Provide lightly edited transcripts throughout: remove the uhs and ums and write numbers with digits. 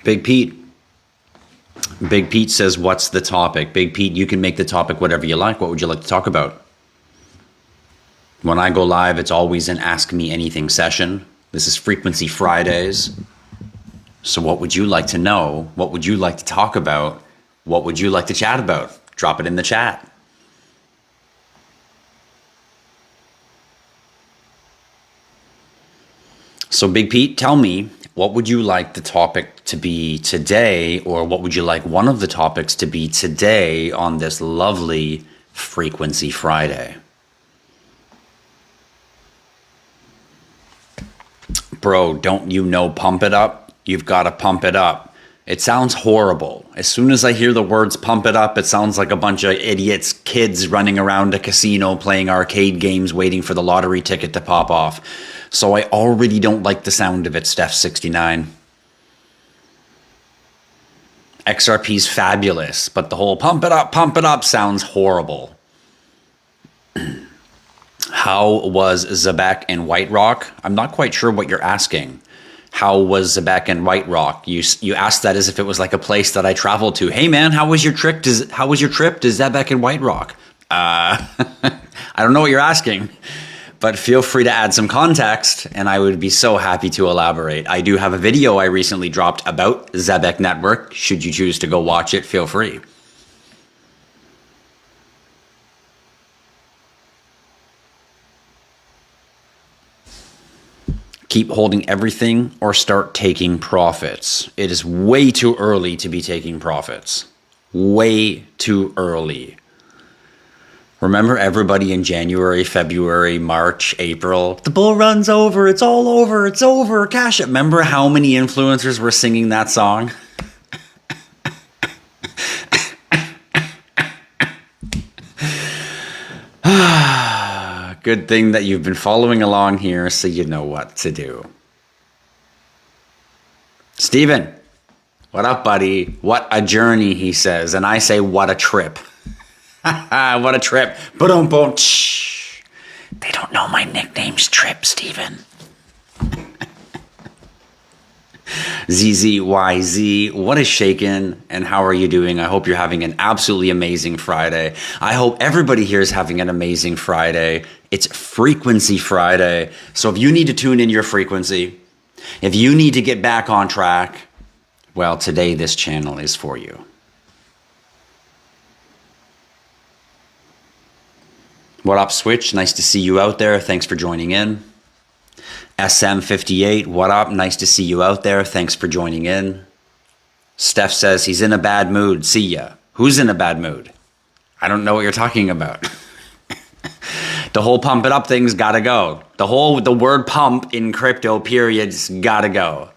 Big Pete. Big Pete says, what's the topic? Big Pete, you can make the topic whatever you like. What would you like to talk about? When I go live, it's always an Ask Me Anything session. This is Frequency Fridays. So what would you like to know? What would you like to talk about? What would you like to chat about? Drop it in the chat. So Big Pete, tell me, what would you like the topic to be today, or what would you like one of the topics to be today on this lovely Frequency Friday? Bro, don't you know pump it up? You've got to pump it up. It sounds horrible. As soon as I hear the words pump it up, it sounds like a bunch of idiots, kids running around a casino playing arcade games waiting for the lottery ticket to pop off. So I already don't like the sound of it, Steph69. XRP's fabulous, but the whole pump it up sounds horrible. How was Zebek and White Rock? I'm not quite sure what you're asking. How was Zebek and White Rock? You asked that as if it was like a place that I traveled to. Hey man, how was your trip to Zebek and White Rock? I don't know what you're asking, but feel free to add some context and I would be so happy to elaborate. I do have a video I recently dropped about Zebek Network. Should you choose to go watch it, feel free. Keep holding everything or start taking profits. It is way too early to be taking profits. Way too early. Remember everybody in January, February, March, April, the bull run's over, it's all over, it's over, cash it. Remember how many influencers were singing that song? Good thing that you've been following along here so you know what to do. Steven, what up, buddy? What a journey, he says. And I say, what a trip. What a trip. Boom, boom. They don't know my nickname's Trip, Steven. ZZYZ, what is shaking and how are you doing? I hope you're having an absolutely amazing Friday. I hope everybody here is having an amazing Friday. It's Frequency Friday. So if you need to tune in your frequency, if you need to get back on track, well, today this channel is for you. What up, Switch? Nice to see you out there. Thanks for joining in. SM58, what up? Nice to see you out there. Thanks for joining in. Steph says he's in a bad mood. See ya. Who's in a bad mood? I don't know what you're talking about. The whole pump it up thing's gotta go. The word pump in crypto period's gotta go.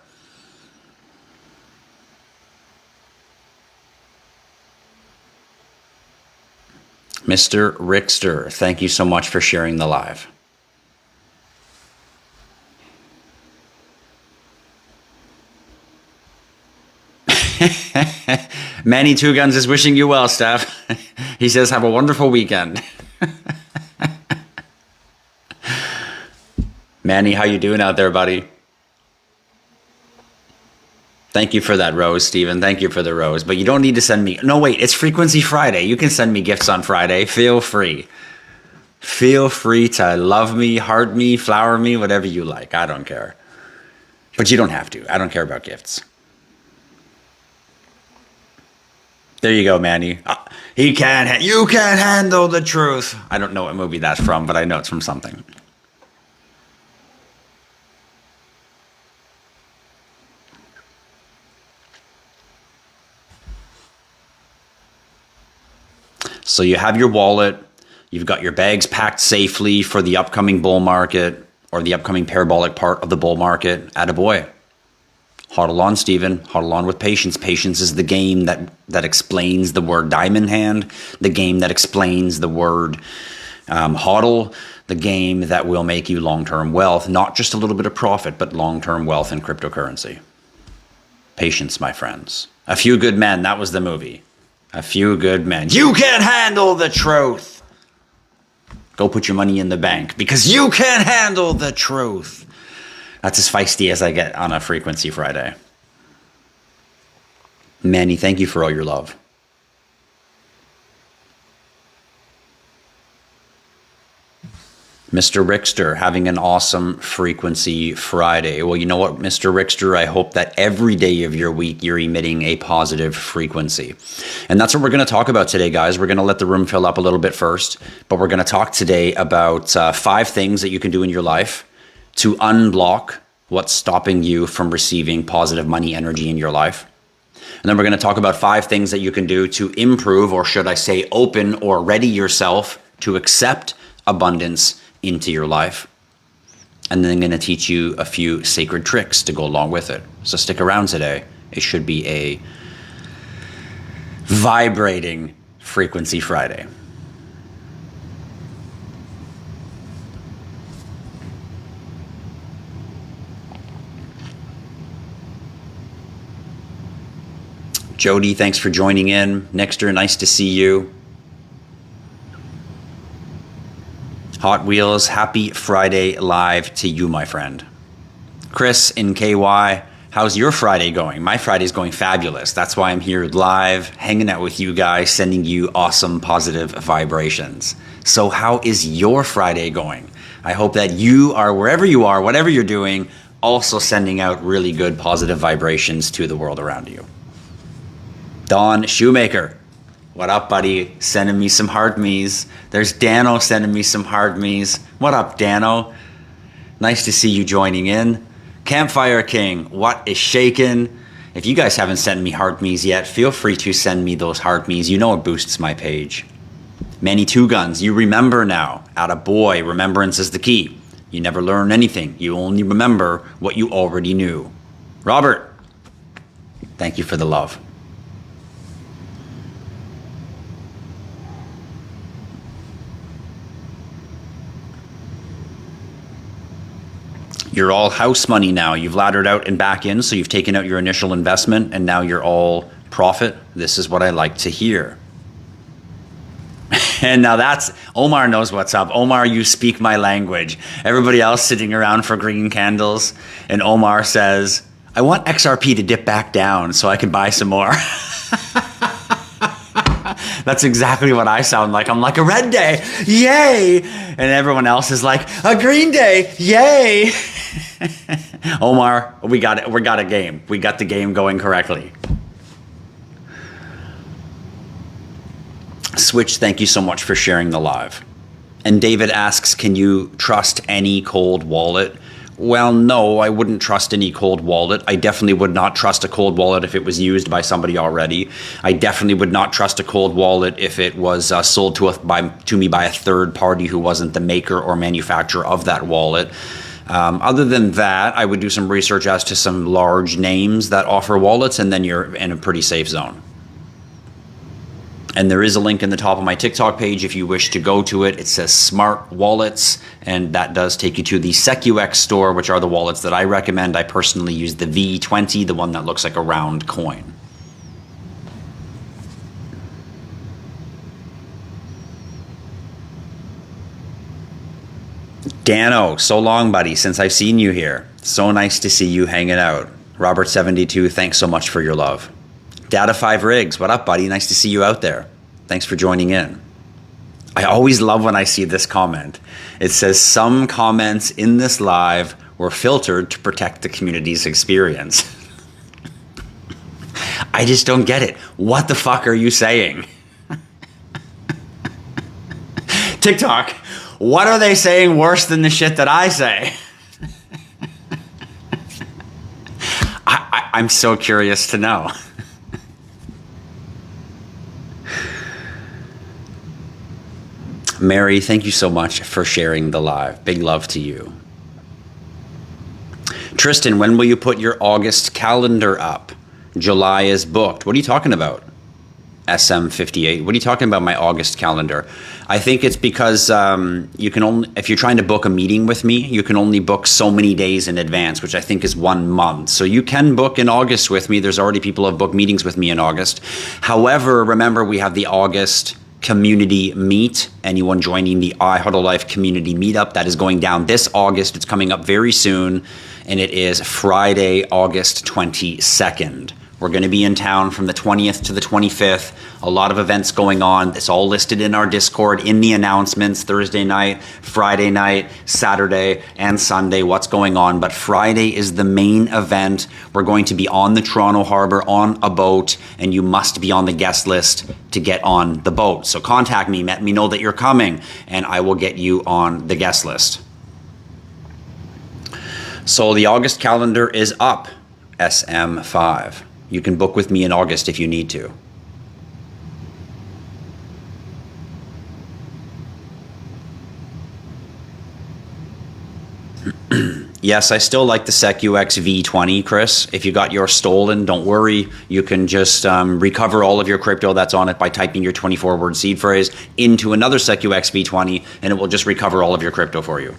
Mr. Rickster, thank you so much for sharing the live. Manny Two Guns is wishing you well, Steph. He says, have a wonderful weekend. Manny, how you doing out there, buddy? Thank you for that rose, Steven. Thank you for the rose. But you don't need to send me... No, wait, it's Frequency Friday. You can send me gifts on Friday. Feel free. Feel free to love me, heart me, flower me, whatever you like. I don't care. But you don't have to. I don't care about gifts. There you go, Manny. You can't handle the truth. I don't know what movie that's from, but I know it's from something. So you have your wallet, you've got your bags packed safely for the upcoming bull market or the upcoming parabolic part of the bull market. Attaboy. Hodl on, Stephen. Hodl on with patience. Patience is the game that explains the word diamond hand, the game that explains the word hodl, the game that will make you long-term wealth, not just a little bit of profit, but long-term wealth in cryptocurrency. Patience, my friends. A Few Good Men, that was the movie. A Few Good Men. You can't handle the truth. Go put your money in the bank because you can't handle the truth. That's as feisty as I get on a Frequency Friday. Manny, thank you for all your love. Mr. Rickster, having an awesome Frequency Friday. Well, you know what, Mr. Rickster, I hope that every day of your week you're emitting a positive frequency. And that's what we're going to talk about today, guys. We're going to let the room fill up a little bit first, but we're going to talk today about 5 things that you can do in your life to unblock what's stopping you from receiving positive money energy in your life. And then we're going to talk about 5 things that you can do to improve, or should I say open or ready yourself to accept abundance into your life. And then I'm going to teach you a few sacred tricks to go along with it. So stick around today. It should be a vibrating Frequency Friday. Jody, thanks for joining in. Nexter, nice to see you. Hot Wheels, happy Friday live to you, my friend. Chris in KY, how's your Friday going? My Friday's going fabulous. That's why I'm here live, hanging out with you guys, sending you awesome positive vibrations. So how is your Friday going? I hope that you are, wherever you are, whatever you're doing, also sending out really good positive vibrations to the world around you. Don Shoemaker, what up, buddy? Sending me some heart me's. There's Dano sending me some heart me's. What up, Dano? Nice to see you joining in. Campfire King, what is shaking? If you guys haven't sent me heart me's yet, feel free to send me those heart me's. You know it boosts my page. Manny Two Guns, you remember now. Atta boy, remembrance is the key. You never learn anything. You only remember what you already knew. Robert, thank you for the love. You're all house money now. You've laddered out and back in, so you've taken out your initial investment, and now you're all profit. This is what I like to hear. And now that's, Omar knows what's up. Omar, you speak my language. Everybody else sitting around for green candles, and Omar says, I want XRP to dip back down so I can buy some more. That's exactly what I sound like. I'm like, a red day, yay! And everyone else is like, a green day, yay! Omar, we got it. We got a game. We got the game going correctly. Switch, thank you so much for sharing the live. And David asks, can you trust any cold wallet? Well, no, I wouldn't trust any cold wallet. I definitely would not trust a cold wallet if it was used by somebody already. I definitely would not trust a cold wallet if it was sold to me by a third party who wasn't the maker or manufacturer of that wallet. Other than that, I would do some research as to some large names that offer wallets, and then you're in a pretty safe zone. And there is a link in the top of my TikTok page if you wish to go to it. It says Smart Wallets, and that does take you to the SecuX store, which are the wallets that I recommend. I personally use the V20, the one that looks like a round coin. Dano, so long, buddy, since I've seen you here. So nice to see you hanging out. Robert72, thanks so much for your love. Data5 Riggs, what up, buddy? Nice to see you out there. Thanks for joining in. I always love when I see this comment. It says, some comments in this live were filtered to protect the community's experience. I just don't get it. What the fuck are you saying? TikTok, what are they saying worse than the shit that I say? I'm so curious to know. Mary, thank you so much for sharing the live. Big love to you. Tristan, when will you put your August calendar up? July is booked. What are you talking about? SM58. What are you talking about, my August calendar? I think it's because you can only, if you're trying to book a meeting with me, you can only book so many days in advance, which I think is 1 month. So you can book in August with me. There's already people who have booked meetings with me in August. However, remember, we have the August community meet. Anyone joining the IHodlLife community meetup, that is going down this August. It's coming up very soon, and it is Friday, August 22nd. We're going to be in town from the 20th to the 25th. A lot of events going on. It's all listed in our Discord, in the announcements, Thursday night, Friday night, Saturday, and Sunday, what's going on. But Friday is the main event. We're going to be on the Toronto Harbor on a boat, and you must be on the guest list to get on the boat. So contact me, let me know that you're coming, and I will get you on the guest list. So the August calendar is up, SM5. You can book with me in August if you need to. Yes, I still like the SecUX V20, Chris. If you got yours stolen, don't worry. You can just recover all of your crypto that's on it by typing your 24-word seed phrase into another SecUX V20, and it will just recover all of your crypto for you.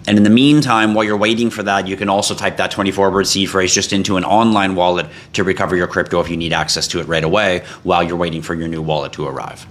And in the meantime, while you're waiting for that, you can also type that 24-word seed phrase just into an online wallet to recover your crypto if you need access to it right away while you're waiting for your new wallet to arrive.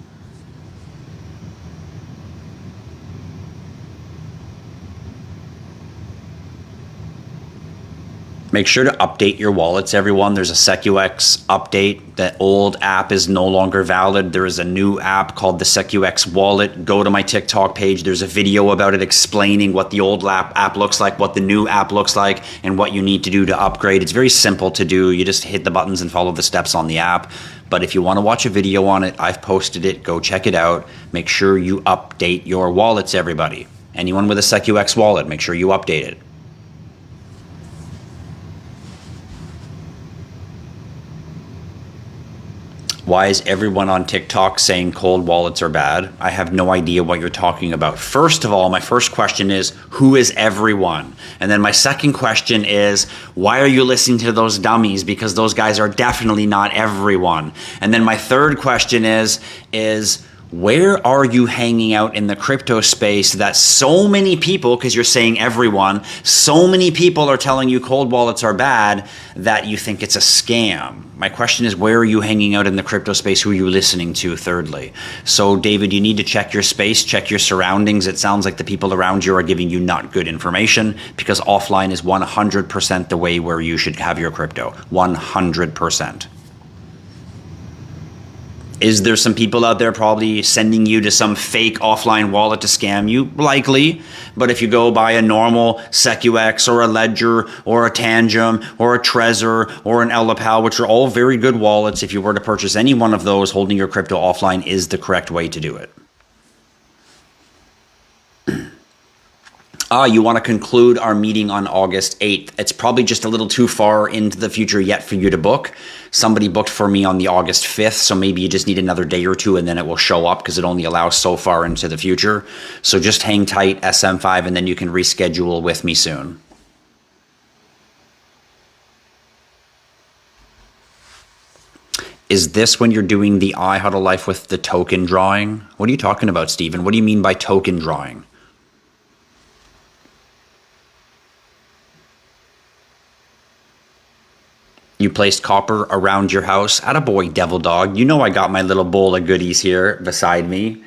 Make sure to update your wallets, everyone. There's a SecUX update. That old app is no longer valid. There is a new app called the SecUX Wallet. Go to my TikTok page. There's a video about it explaining what the old app looks like, what the new app looks like, and what you need to do to upgrade. It's very simple to do. You just hit the buttons and follow the steps on the app. But if you want to watch a video on it, I've posted it. Go check it out. Make sure you update your wallets, everybody. Anyone with a SecUX wallet, make sure you update it. Why is everyone on TikTok saying cold wallets are bad? I have no idea what you're talking about. First of all, my first question is, who is everyone? And then my second question is, why are you listening to those dummies? Because those guys are definitely not everyone. And then my third question is where are you hanging out in the crypto space that so many people, because you're saying everyone, so many people are telling you cold wallets are bad that you think it's a scam? My question is, where are you hanging out in the crypto space? Who are you listening to, thirdly? So, David, you need to check your space, check your surroundings. It sounds like the people around you are giving you not good information, because offline is 100% the way where you should have your crypto. 100%. Is there some people out there probably sending you to some fake offline wallet to scam you? Likely. But if you go buy a normal SecUX or a Ledger or a Tangem or a Trezor or an Ellipal, which are all very good wallets, if you were to purchase any one of those, holding your crypto offline is the correct way to do it. You want to conclude our meeting on August 8th. It's probably just a little too far into the future yet for you to book. Somebody booked for me on the August 5th, so maybe you just need another day or two and then it will show up because it only allows so far into the future. So just hang tight, SM5, and then you can reschedule with me soon. Is this when you're doing the IHodlLife with the token drawing? What are you talking about, Stephen? What do you mean by token drawing? You placed copper around your house. Attaboy, devil dog. You know I got my little bowl of goodies here beside me.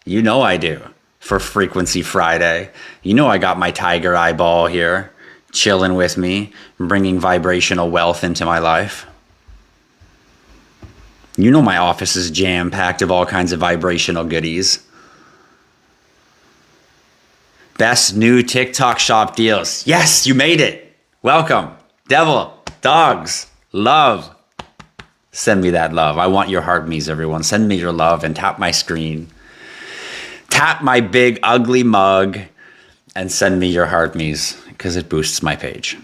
You know I do. For Frequency Friday. You know I got my tiger eyeball here, chilling with me, bringing vibrational wealth into my life. You know my office is jam-packed of all kinds of vibrational goodies. Best new TikTok shop deals. Yes, you made it. Welcome. Devil, dogs, love. Send me that love. I want your heart me's, everyone. Send me your love and tap my screen. Tap my big ugly mug and send me your heart me's because it boosts my page.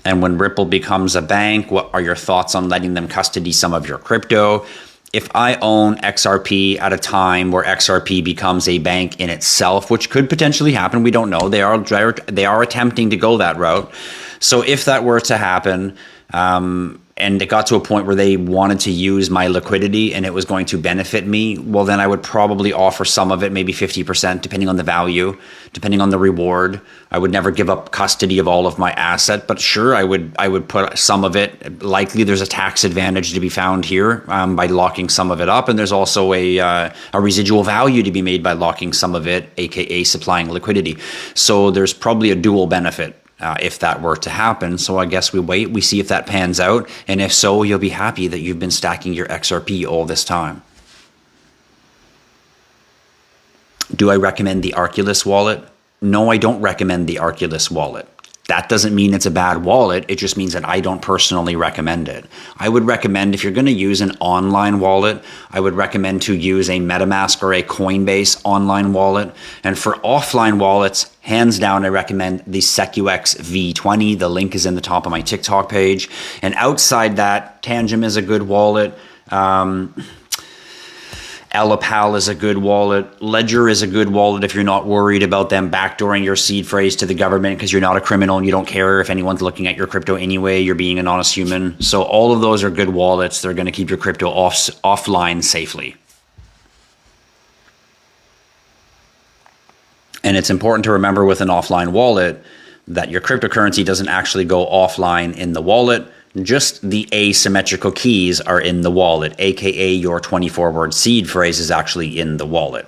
And when Ripple becomes a bank, what are your thoughts on letting them custody some of your crypto? if I own XRP at a time where XRP becomes a bank in itself, which could potentially happen, we don't know. They are attempting to go that route. So if that were to happen, and it got to a point where they wanted to use my liquidity and it was going to benefit me, well, then I would probably offer some of it, maybe 50%, depending on the value, depending on the reward. I would never give up custody of all of my asset, but sure, I would put some of it. Likely there's a tax advantage to be found here by locking some of it up. And there's also a residual value to be made by locking some of it, AKA supplying liquidity. So there's probably a dual benefit. If that were to happen. So I guess we wait, we see if that pans out. And if so, you'll be happy that you've been stacking your XRP all this time. Do I recommend the Arculus wallet? No, I don't recommend the Arculus wallet. That doesn't mean it's a bad wallet. It just means that I don't personally recommend it. I would recommend, if you're going to use an online wallet, I would recommend to use a MetaMask or a Coinbase online wallet. And for offline wallets, hands down, I recommend the SecuX V20. The link is in the top of my TikTok page. And outside that, Tangem is a good wallet. Alipal is a good wallet. Ledger is a good wallet if you're not worried about them backdooring your seed phrase to the government because you're not a criminal and you don't care if anyone's looking at your crypto anyway. You're being an honest human. So all of those are good wallets. They're going to keep your crypto offline safely. And it's important to remember with an offline wallet that your cryptocurrency doesn't actually go offline in the wallet. Just the asymmetrical keys are in the wallet, aka your 24-word seed phrase is actually in the wallet.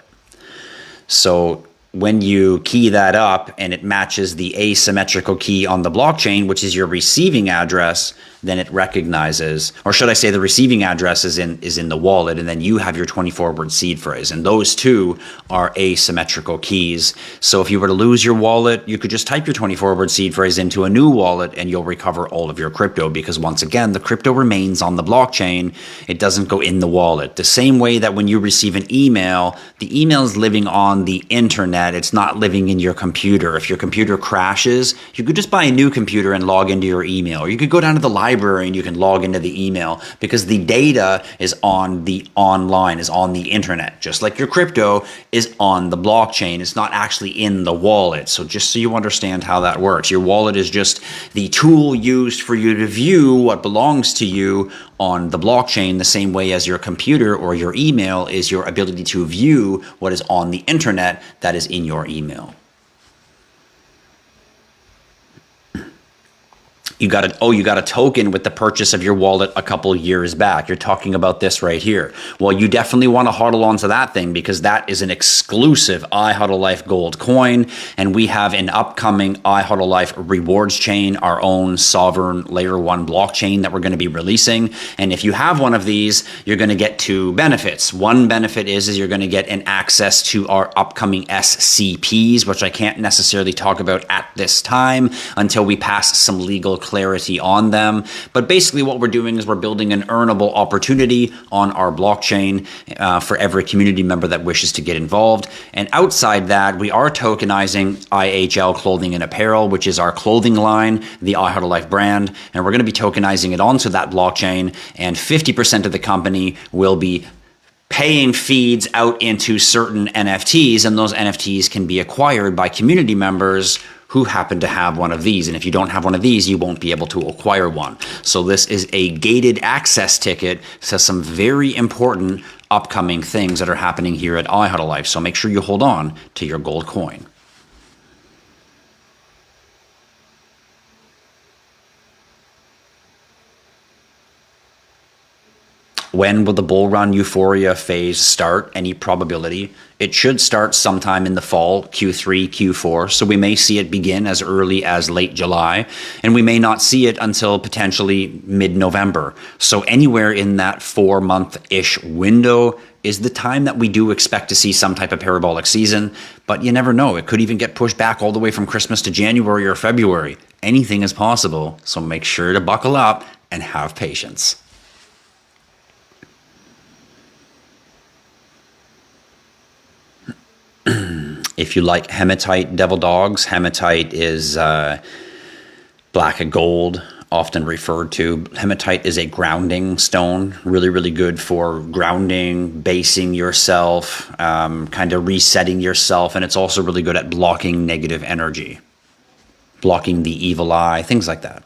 So when you key that up and it matches the asymmetrical key on the blockchain, which is your receiving address, then it recognizes, or should I say the receiving address is in the wallet, and then you have your 24-word seed phrase. And those two are asymmetrical keys. So if you were to lose your wallet, you could just type your 24-word seed phrase into a new wallet and you'll recover all of your crypto, because once again, the crypto remains on the blockchain. It doesn't go in the wallet. The same way that when you receive an email, the email is living on the internet. It's not living in your computer. If your computer crashes, you could just buy a new computer and log into your email. Or you could go down to the library and you can log into the email, because the data is on the online, is on the internet. Just like your crypto is on the blockchain. It's not actually in the wallet. So just so you understand how that works, your wallet is just the tool used for you to view what belongs to you on the blockchain, the same way as your computer or your email is your ability to view what is on the internet that is in your email. You got a token with the purchase of your wallet a couple years back. You're talking about this right here. Well, you definitely want to hodl onto that thing, because that is an exclusive IHodlLife gold coin. And we have an upcoming IHodlLife rewards chain, our own sovereign layer 1 blockchain that we're going to be releasing. And if you have one of these, you're going to get two benefits. One benefit is you're going to get an access to our upcoming SCPs, which I can't necessarily talk about at this time until we pass some legal clarity on them. But basically what we're doing is we're building an earnable opportunity on our blockchain for every community member that wishes to get involved. And outside that, we are tokenizing IHL Clothing and Apparel, which is our clothing line, the IHodlLife brand. And we're going to be tokenizing it onto that blockchain. And 50% of the company will be paying feeds out into certain NFTs, and those NFTs can be acquired by community members who happen to have one of these. And if you don't have one of these, you won't be able to acquire one. So this is a gated access ticket to some very important upcoming things that are happening here at IHodlLife. So make sure you hold on to your gold coin. When will the bull run euphoria phase start? Any probability? It should start sometime in the fall, Q3, Q4. So we may see it begin as early as late July, and we may not see it until potentially mid-November. So anywhere in that 4-month-ish window is the time that we do expect to see some type of parabolic season. But you never know. It could even get pushed back all the way from Christmas to January or February. Anything is possible. So make sure to buckle up and have patience. If you like hematite devil dogs, hematite is black and gold. often referred to. Hematite is a grounding stone, really, really good for grounding, basing yourself, kind of resetting yourself. And it's also really good at blocking negative energy, blocking the evil eye, things like that.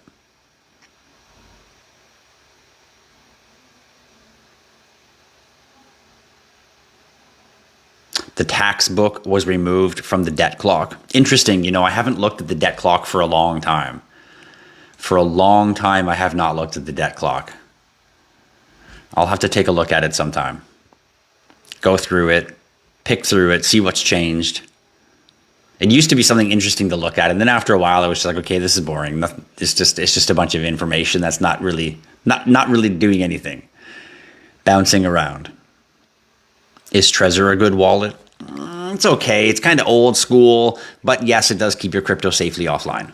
The tax book was removed from the debt clock. Interesting, I haven't looked at the debt clock for a long time. For a long time, I have not looked at the debt clock. I'll have to take a look at it sometime. Go through it, pick through it, see what's changed. It used to be something interesting to look at, and then after a while, I was just like, okay, this is boring. It's just a bunch of information that's not really doing anything. Bouncing around. Is Trezor a good wallet? It's okay. It's kind of old school, but yes, it does keep your crypto safely offline.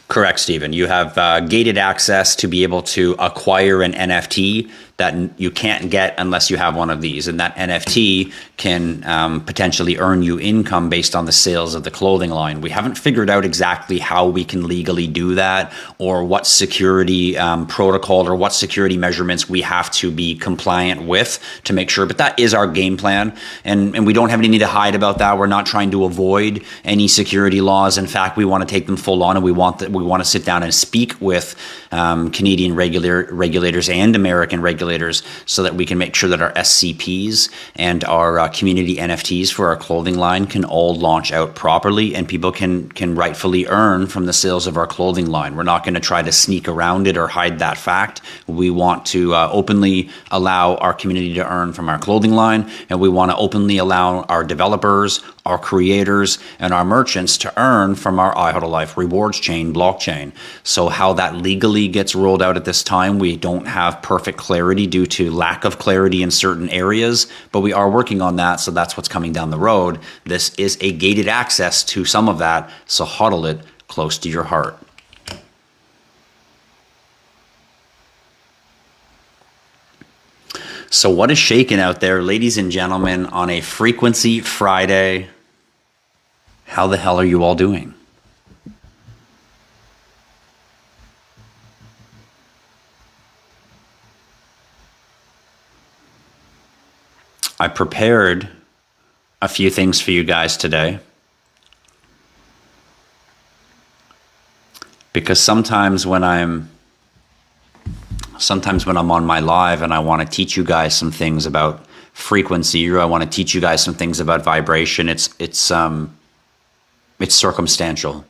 Correct, Stephen. You have gated access to be able to acquire an NFT that you can't get unless you have one of these. And that NFT can potentially earn you income based on the sales of the clothing line. We haven't figured out exactly how we can legally do that, or what security protocol or what security measurements we have to be compliant with to make sure. But that is our game plan. And we don't have any need to hide about that. We're not trying to avoid any security laws. In fact, we want to take them full on, and we want to sit down and speak with Canadian regulators and American regulators so that we can make sure that our SCPs and our community NFTs for our clothing line can all launch out properly, and people can rightfully earn from the sales of our clothing line. We're not going to try to sneak around it or hide that fact. We want to openly allow our community to earn from our clothing line, and we want to openly allow our developers, our creators, and our merchants to earn from our IHodlLife rewards chain blockchain. So how that legally gets rolled out at this time, we don't have perfect clarity due to lack of clarity in certain areas, but we are working on that. So that's what's coming down the road. This is a gated access to some of that, so hodl it close to your heart. So what is shaking out there, ladies and gentlemen, on a Frequency Friday? How the hell are you all doing? I prepared a few things for you guys today, because sometimes when I'm on my live and I want to teach you guys some things about frequency, or I want to teach you guys some things about vibration, it's circumstantial.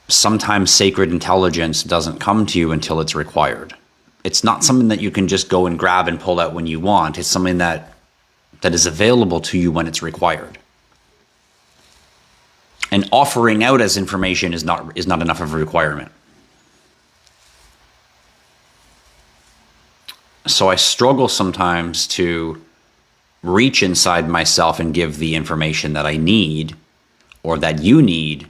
Sometimes sacred intelligence doesn't come to you until it's required. It's not something that you can just go and grab and pull out when you want. It's something that is available to you when it's required. And offering out as information is not enough of a requirement. So I struggle sometimes to reach inside myself and give the information that I need, or that you need,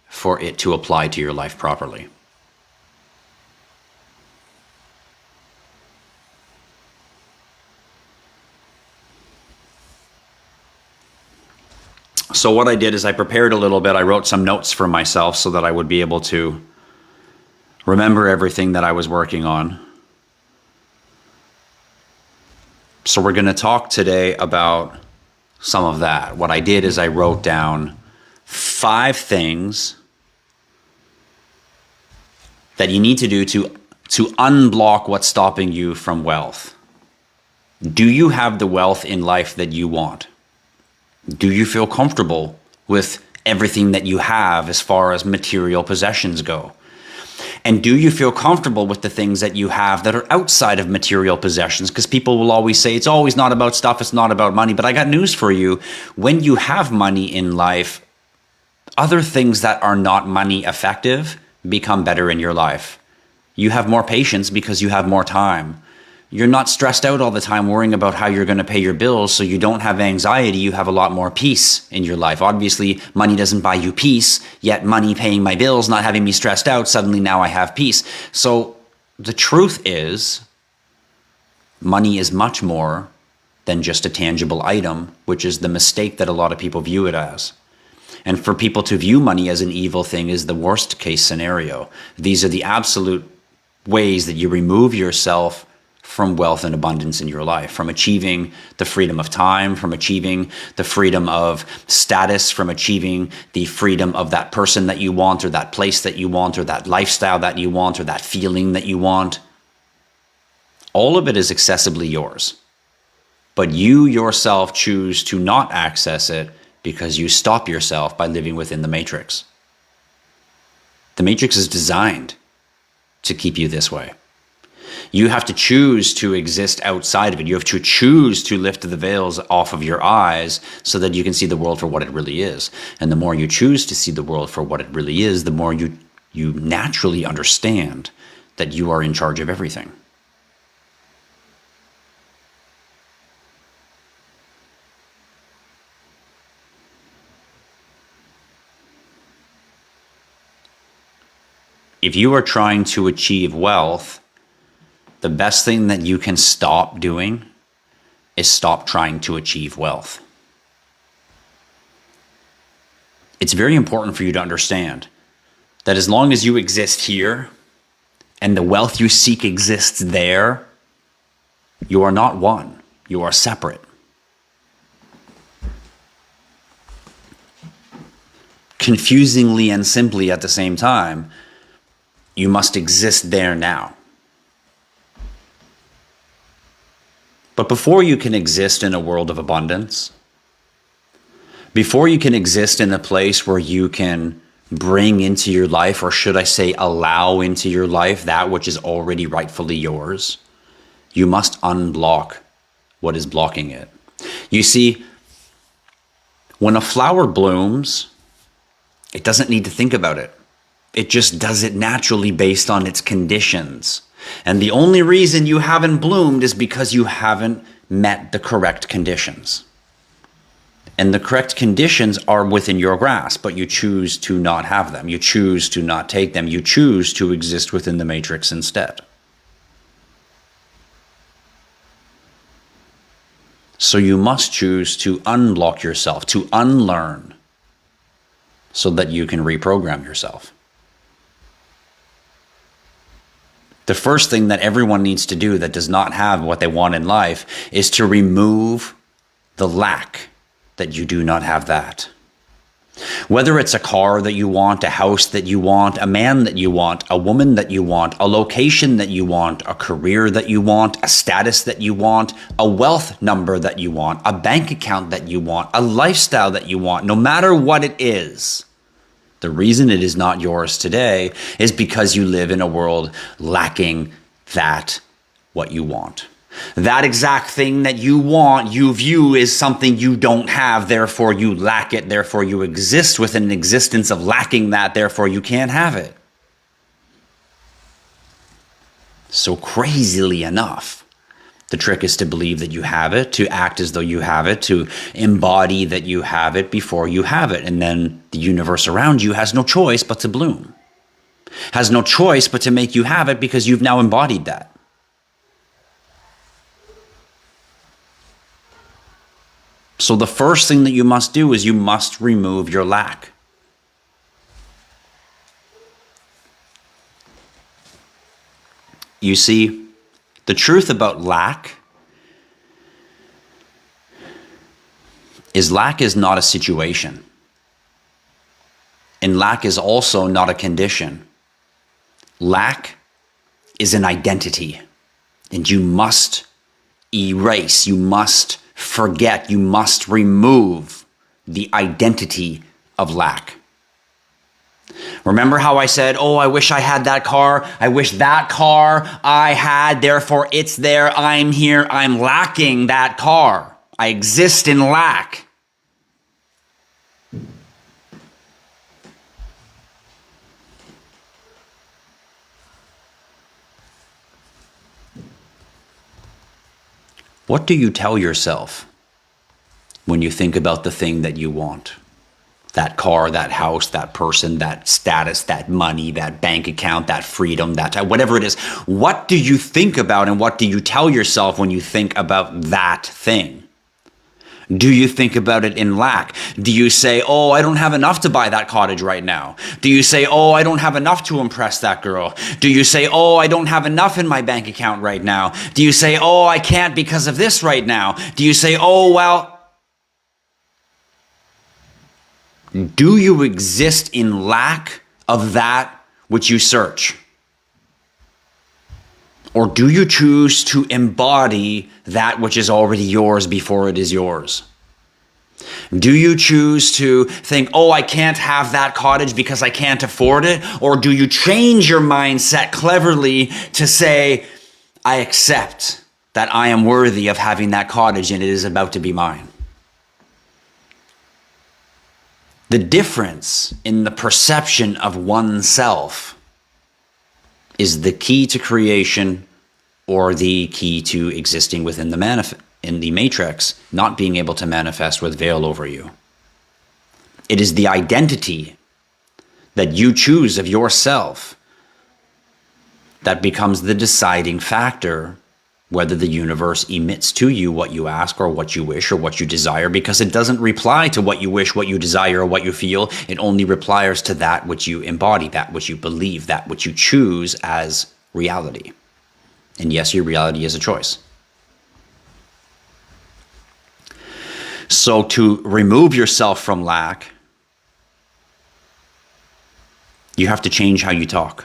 for it to apply to your life properly. So what I did is I prepared a little bit. I wrote some notes for myself so that I would be able to remember everything that I was working on. So we're going to talk today about some of that. What I did is I wrote down 5 things that you need to do to unblock what's stopping you from wealth. Do you have the wealth in life that you want? Do you feel comfortable with everything that you have as far as material possessions go? And do you feel comfortable with the things that you have that are outside of material possessions? Because people will always say, it's always not about stuff, it's not about money. But I got news for you. When you have money in life, other things that are not money effective become better in your life. You have more patience because you have more time. You're not stressed out all the time worrying about how you're going to pay your bills, so you don't have anxiety. You have a lot more peace in your life. Obviously, money doesn't buy you peace, yet money paying my bills, not having me stressed out, suddenly now I have peace. So the truth is, Money is much more than just a tangible item, which is the mistake that a lot of people view it as. And for people to view money as an evil thing is the worst case scenario. These are the absolute ways that you remove yourself from wealth and abundance in your life, from achieving the freedom of time, from achieving the freedom of status, from achieving the freedom of that person that you want, or that place that you want, or that lifestyle that you want, or that feeling that you want. All of it is accessibly yours. But you yourself choose to not access it because you stop yourself by living within the matrix. The matrix is designed to keep you this way. You have to choose to exist outside of it. You have to choose to lift the veils off of your eyes so that you can see the world for what it really is. And the more you choose to see the world for what it really is, the more you naturally understand that you are in charge of everything. If you are trying to achieve wealth, the best thing that you can stop doing is stop trying to achieve wealth. It's very important for you to understand that as long as you exist here and the wealth you seek exists there, you are not one, you are separate. Confusingly and simply at the same time, you must exist there now. But before you can exist in a world of abundance, before you can exist in a place where you can bring into your life, or should I say allow into your life, that which is already rightfully yours, you must unblock what is blocking it. You see, when a flower blooms, it doesn't need to think about it. It just does it naturally based on its conditions. And the only reason you haven't bloomed is because you haven't met the correct conditions. And the correct conditions are within your grasp, but you choose to not have them. You choose to not take them. You choose to exist within the matrix instead. So you must choose to unblock yourself, to unlearn, so that you can reprogram yourself. The first thing that everyone needs to do that does not have what they want in life is to remove the lack that you do not have that. Whether it's a car that you want, a house that you want, a man that you want, a woman that you want, a location that you want, a career that you want, a status that you want, a wealth number that you want, a bank account that you want, a lifestyle that you want, no matter what it is. The reason it is not yours today is because you live in a world lacking that what you want. That exact thing that you want, you view as something you don't have, therefore you lack it, therefore you exist within an existence of lacking that, therefore you can't have it. So crazily enough, the trick is to believe that you have it, to act as though you have it, to embody that you have it before you have it. And then the universe around you has no choice but to bloom. Has no choice but to make you have it because you've now embodied that. So the first thing that you must do is you must remove your lack. You see, the truth about lack is not a situation. And lack is also not a condition. Lack is an identity. And you must erase, you must forget, you must remove the identity of lack. Remember how I said, oh, I wish I had that car. I wish that car I had, therefore it's there. I'm here. I'm lacking that car. I exist in lack. What do you tell yourself when you think about the thing that you want? That car, that house, that person, that status, that money, that bank account, that freedom, that whatever it is. What do you think about and what do you tell yourself when you think about that thing? Do you think about it in lack? Do you say, oh, I don't have enough to buy that cottage right now? Do you say, oh, I don't have enough to impress that girl? Do you say, oh, I don't have enough in my bank account right now? Do you say, oh, I can't because of this right now? Do you say, oh, well... Do you exist in lack of that which you search? Or do you choose to embody that which is already yours before it is yours? Do you choose to think, oh, I can't have that cottage because I can't afford it? Or do you change your mindset cleverly to say, I accept that I am worthy of having that cottage and it is about to be mine? The difference in the perception of oneself is the key to creation or the key to existing within the matrix, not being able to manifest with veil over you. It is the identity that you choose of yourself that becomes the deciding factor whether the universe emits to you what you ask or what you wish or what you desire, because it doesn't reply to what you wish, what you desire, or what you feel. It only replies to that which you embody, that which you believe, that which you choose as reality. And yes, your reality is a choice. So to remove yourself from lack, you have to change how you talk.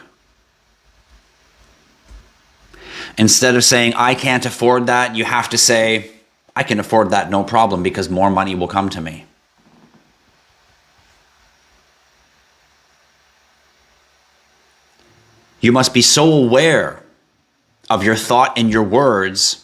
Instead of saying, I can't afford that, you have to say, I can afford that, no problem, because more money will come to me. You must be so aware of your thought and your words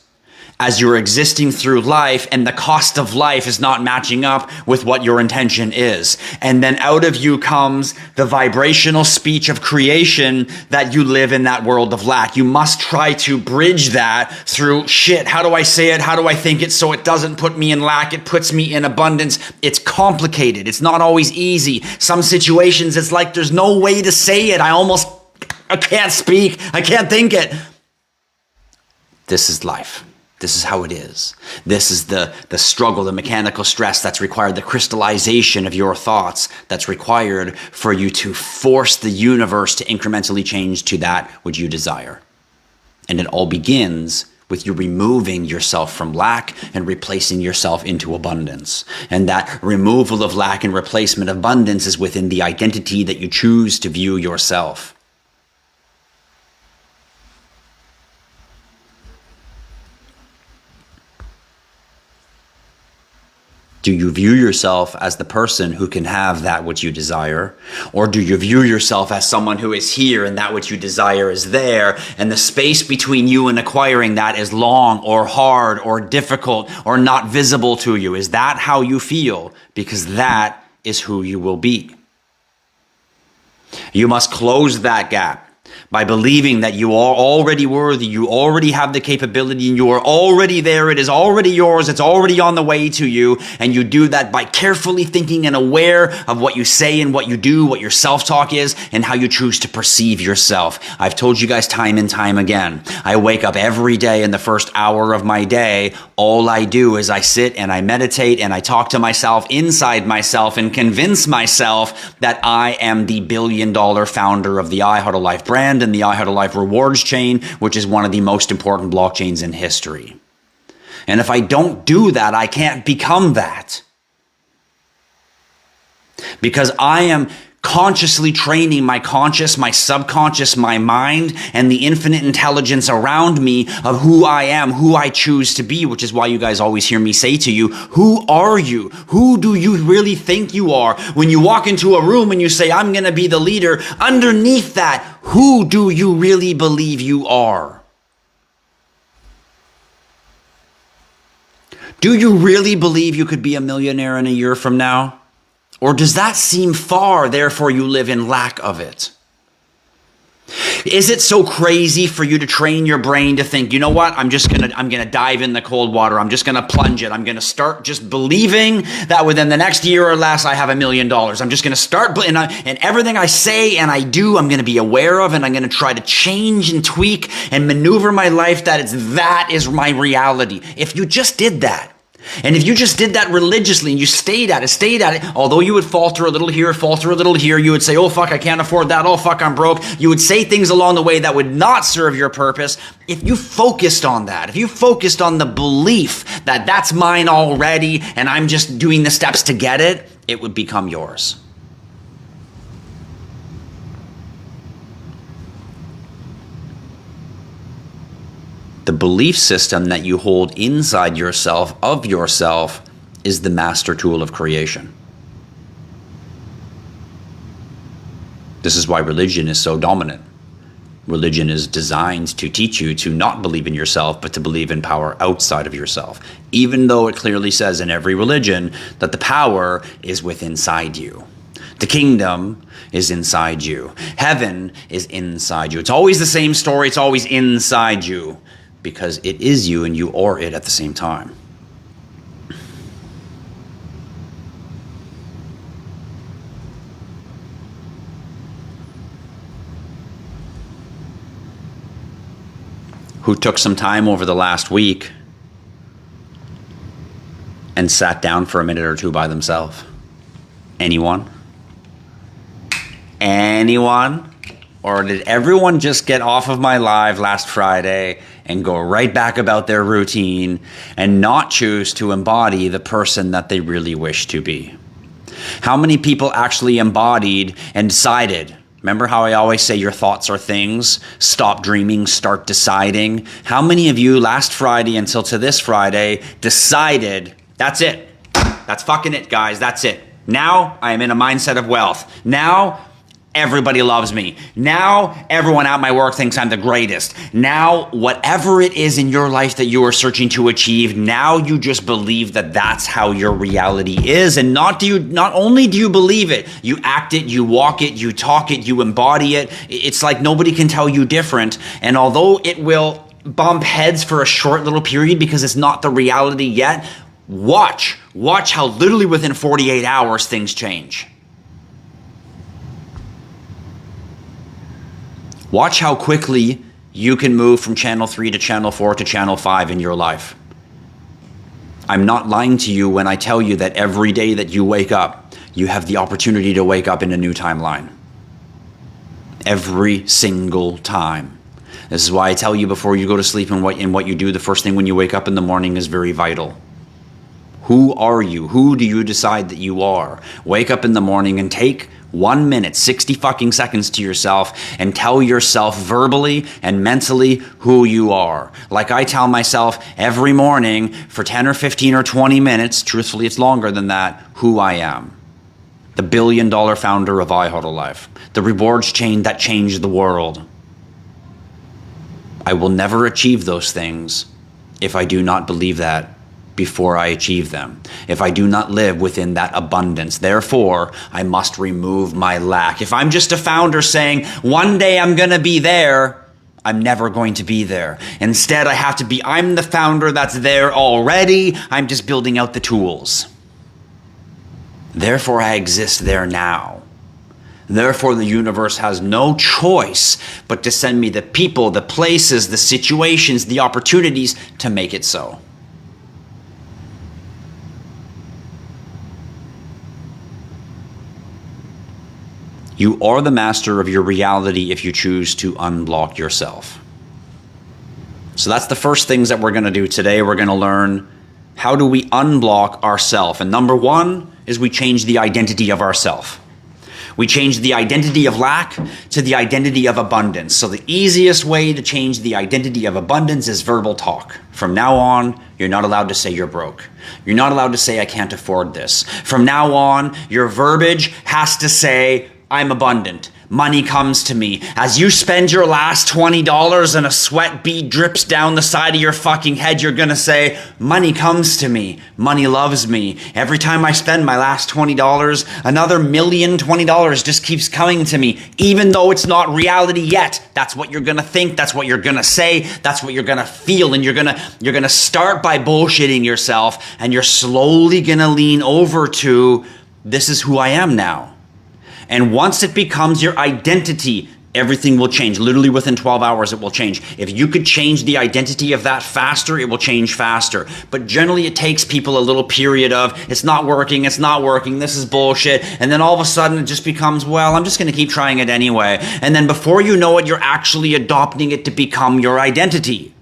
as you're existing through life, and the cost of life is not matching up with what your intention is. And then out of you comes the vibrational speech of creation that you live in that world of lack. You must try to bridge that through, shit, how do I say it? How do I think it so it doesn't put me in lack? It puts me in abundance. It's complicated. It's not always easy. Some situations, it's like there's no way to say it. I can't speak. I can't think it. This is life. This is how it is. This is the struggle, the mechanical stress that's required, the crystallization of your thoughts that's required for you to force the universe to incrementally change to that which you desire. And it all begins with you removing yourself from lack and replacing yourself into abundance. And that removal of lack and replacement of abundance is within the identity that you choose to view yourself. Do you view yourself as the person who can have that which you desire? Or do you view yourself as someone who is here and that which you desire is there, and the space between you and acquiring that is long or hard or difficult or not visible to you? Is that how you feel? Because that is who you will be. You must close that gap by believing that you are already worthy, you already have the capability, and you are already there. It is already yours. It's already on the way to you. And you do that by carefully thinking and aware of what you say and what you do, what your self-talk is, and how you choose to perceive yourself. I've told you guys time and time again, I wake up every day in the first hour of my day. All I do is I sit and I meditate and I talk to myself inside myself and convince myself that I am the billion-dollar founder of the IHodlLife brand and the IHodlLife rewards chain, which is one of the most important blockchains in history. And if I don't do that, I can't become that. Because I am consciously training my conscious, my subconscious, my mind, and the infinite intelligence around me of who I am, who I choose to be, which is why you guys always hear me say to you, who are you? Who do you really think you are? When you walk into a room and you say, I'm going to be the leader, underneath that, who do you really believe you are? Do you really believe you could be a millionaire in a year from now? Or does that seem far, therefore you live in lack of it? Is it so crazy for you to train your brain to think, you know what, I'm gonna dive in the cold water. I'm just gonna plunge it. I'm gonna start just believing that within the next year or less, I have $1 million. I'm just gonna start, and everything I say and I do, I'm gonna be aware of, and I'm gonna try to change and tweak and maneuver my life that is my reality. If you just did that, and if you just did that religiously and you stayed at it, although you would falter a little here, you would say, oh fuck, I can't afford that, oh fuck, I'm broke. You would say things along the way that would not serve your purpose. If you focused on that, if you focused on the belief that that's mine already and I'm just doing the steps to get it, it would become yours. The belief system that you hold inside yourself, of yourself, is the master tool of creation. This is why religion is so dominant. Religion is designed to teach you to not believe in yourself, but to believe in power outside of yourself. Even though it clearly says in every religion that the power is within inside you. The kingdom is inside you. Heaven is inside you. It's always the same story. It's always inside you. Because it is you and you are it at the same time. Who took some time over the last week and sat down for a minute or two by themselves? Anyone? Anyone? Or did everyone just get off of my live last Friday and go right back about their routine and not choose to embody the person that they really wish to be? How many people actually embodied and decided? Remember how I always say your thoughts are things? Stop dreaming, start deciding. How many of you last Friday until to this Friday decided, that's it. That's fucking it, guys. That's it. Now I am in a mindset of wealth. Now everybody loves me. Now everyone at my work thinks I'm the greatest. Now whatever it is in your life that you are searching to achieve, now you just believe that that's how your reality is. And not only do you believe it, you act it, you walk it, you talk it, you embody it. It's like nobody can tell you different. And although it will bump heads for a short little period because it's not the reality yet, watch how literally within 48 hours things change. Watch how quickly you can move from channel 3 to channel 4 to channel 5 in your life. I'm not lying to you when I tell you that every day that you wake up, you have the opportunity to wake up in a new timeline. Every single time. This is why I tell you before you go to sleep and what you do the first thing when you wake up in the morning is very vital. Who are you? Who do you decide that you are? Wake up in the morning and take 1 minute, 60 fucking seconds to yourself and tell yourself verbally and mentally who you are. Like I tell myself every morning for 10 or 15 or 20 minutes, truthfully it's longer than that, who I am. The billion-dollar founder of IHodlLife. The rewards chain that changed the world. I will never achieve those things if I do not believe that before I achieve them. If I do not live within that abundance, therefore, I must remove my lack. If I'm just a founder saying, one day I'm going to be there, I'm never going to be there. Instead, I have to be, I'm the founder that's there already. I'm just building out the tools. Therefore, I exist there now. Therefore, the universe has no choice but to send me the people, the places, the situations, the opportunities to make it so. You are the master of your reality if you choose to unblock yourself. So that's the first things that we're going to do today. We're going to learn how do we unblock ourself. And number one is we change the identity of ourself. We change the identity of lack to the identity of abundance. So the easiest way to change the identity of abundance is verbal talk. From now on, you're not allowed to say you're broke. You're not allowed to say I can't afford this. From now on, your verbiage has to say I'm abundant. money comes to me. As you spend your last $20 and a sweat bead drips down the side of your fucking head, you're gonna say, money comes to me. Money loves me. Every time I spend my last $20, another $1,020 just keeps coming to me, even though it's not reality yet. That's what you're gonna think. That's what you're gonna say. That's what you're gonna feel. And you're gonna start by bullshitting yourself, and you're slowly gonna lean over to, this is who I am now. And once it becomes your identity, everything will change. Literally within 12 hours, it will change. If you could change the identity of that faster, it will change faster. But generally, it takes people a little period of, it's not working, this is bullshit. And then all of a sudden, it just becomes, well, I'm just going to keep trying it anyway. And then before you know it, you're actually adopting it to become your identity.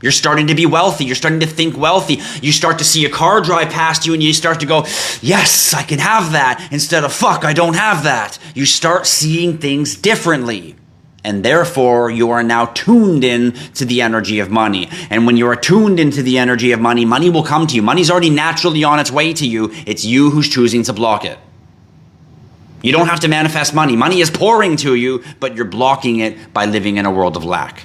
You're starting to be wealthy. You're starting to think wealthy. You start to see a car drive past you and you start to go, yes, I can have that, instead of, fuck, I don't have that. You start seeing things differently. And therefore, you are now tuned in to the energy of money. And when you are tuned into the energy of money, money will come to you. Money's already naturally on its way to you. It's you who's choosing to block it. You don't have to manifest money. Money is pouring to you, but you're blocking it by living in a world of lack.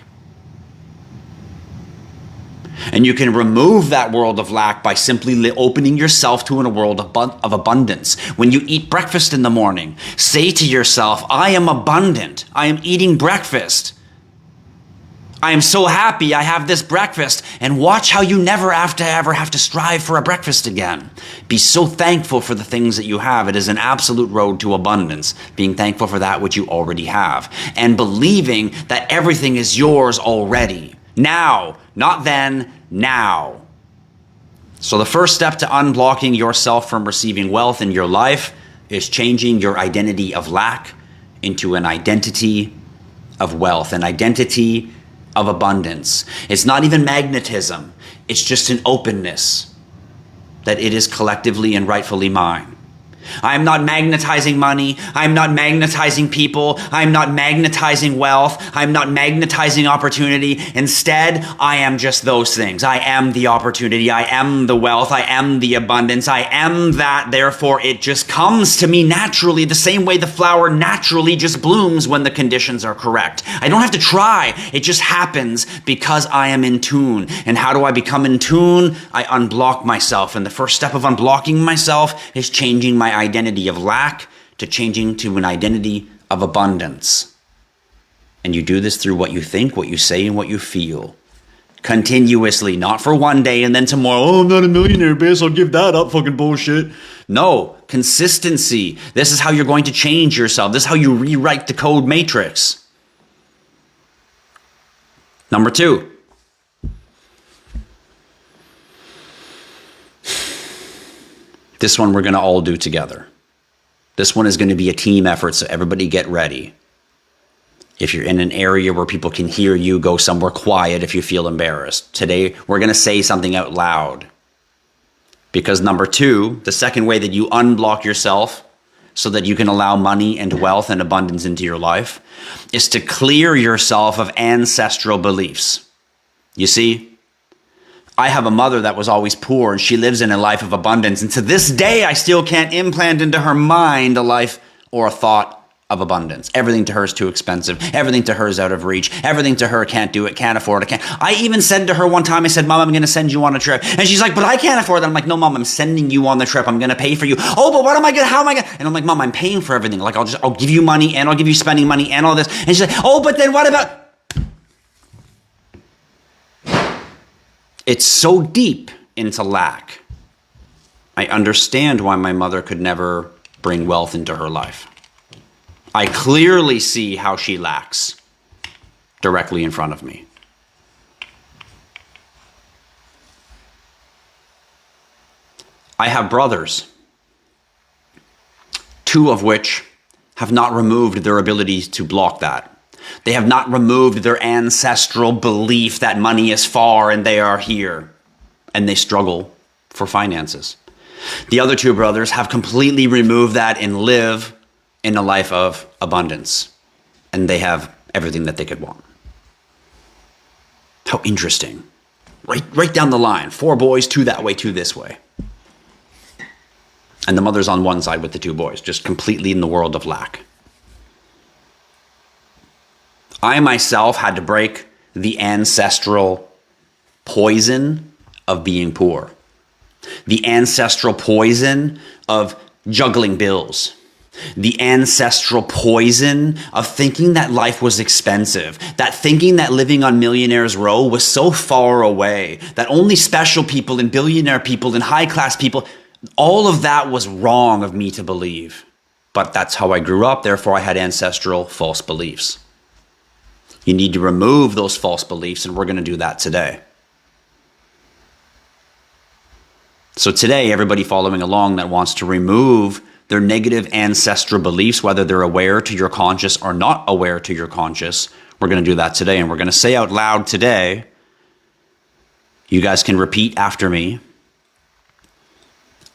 And you can remove that world of lack by simply opening yourself to a world of abundance. When you eat breakfast in the morning, say to yourself, I am abundant. I am eating breakfast. I am so happy I have this breakfast. And watch how you never ever have to strive for a breakfast again. Be so thankful for the things that you have. It is an absolute road to abundance. Being thankful for that which you already have. And believing that everything is yours already. Now, not then, now. So the first step to unblocking yourself from receiving wealth in your life is changing your identity of lack into an identity of wealth, an identity of abundance. It's not even magnetism. It's just an openness that it is collectively and rightfully mine. I am not magnetizing money. I am not magnetizing people. I am not magnetizing wealth. I am not magnetizing opportunity. Instead, I am just those things. I am the opportunity. I am the wealth. I am the abundance. I am that. Therefore, it just comes to me naturally, the same way the flower naturally just blooms when the conditions are correct. I don't have to try. It just happens because I am in tune. And how do I become in tune? I unblock myself. And the first step of unblocking myself is changing my identity of lack to changing to an identity of abundance. And you do this through what you think, what you say, and what you feel. Continuously, not for one day and then tomorrow, oh, I'm not a millionaire, bitch, I'll give that up, fucking bullshit. No, consistency. This is how you're going to change yourself. This is how you rewrite the code matrix. Number 2. This one we're going to all do together. This one is going to be a team effort, so everybody get ready. If you're in an area where people can hear you, go somewhere quiet if you feel embarrassed. Today, we're going to say something out loud. Because number 2, the second way that you unblock yourself so that you can allow money and wealth and abundance into your life is to clear yourself of ancestral beliefs. You see, I have a mother that was always poor and she lives in a life of abundance. And to this day, I still can't implant into her mind a life or a thought of abundance. Everything to her is too expensive. Everything to her is out of reach. Everything to her can't do it, can't afford it. I even said to her one time, I said, Mom, I'm going to send you on a trip. And she's like, but I can't afford that. I'm like, no, Mom, I'm sending you on the trip. I'm going to pay for you. Oh, but what am I going to, how am I going to? And I'm like, Mom, I'm paying for everything. Like, I'll give you money and I'll give you spending money and all this. And she's like, oh, but then what about? It's so deep into lack. I understand why my mother could never bring wealth into her life. I clearly see how she lacks directly in front of me. I have brothers, 2 of which have not removed their ability to block that. They have not removed their ancestral belief that money is far and they are here, and they struggle for finances. The other 2 brothers have completely removed that and live in a life of abundance, and they have everything that they could want. How interesting. Right down the line. 4 boys, 2 that way, 2 this way. And the mother's on one side with the 2 boys, just completely in the world of lack. I myself had to break the ancestral poison of being poor, the ancestral poison of juggling bills, the ancestral poison of thinking that life was expensive, that thinking that living on Millionaire's Row was so far away, that only special people and billionaire people and high-class people, all of that was wrong of me to believe. But that's how I grew up, therefore I had ancestral false beliefs. You need to remove those false beliefs, and we're going to do that today. So today, everybody following along that wants to remove their negative ancestral beliefs, whether they're aware to your conscious or not aware to your conscious, we're going to do that today. And we're going to say out loud today, you guys can repeat after me.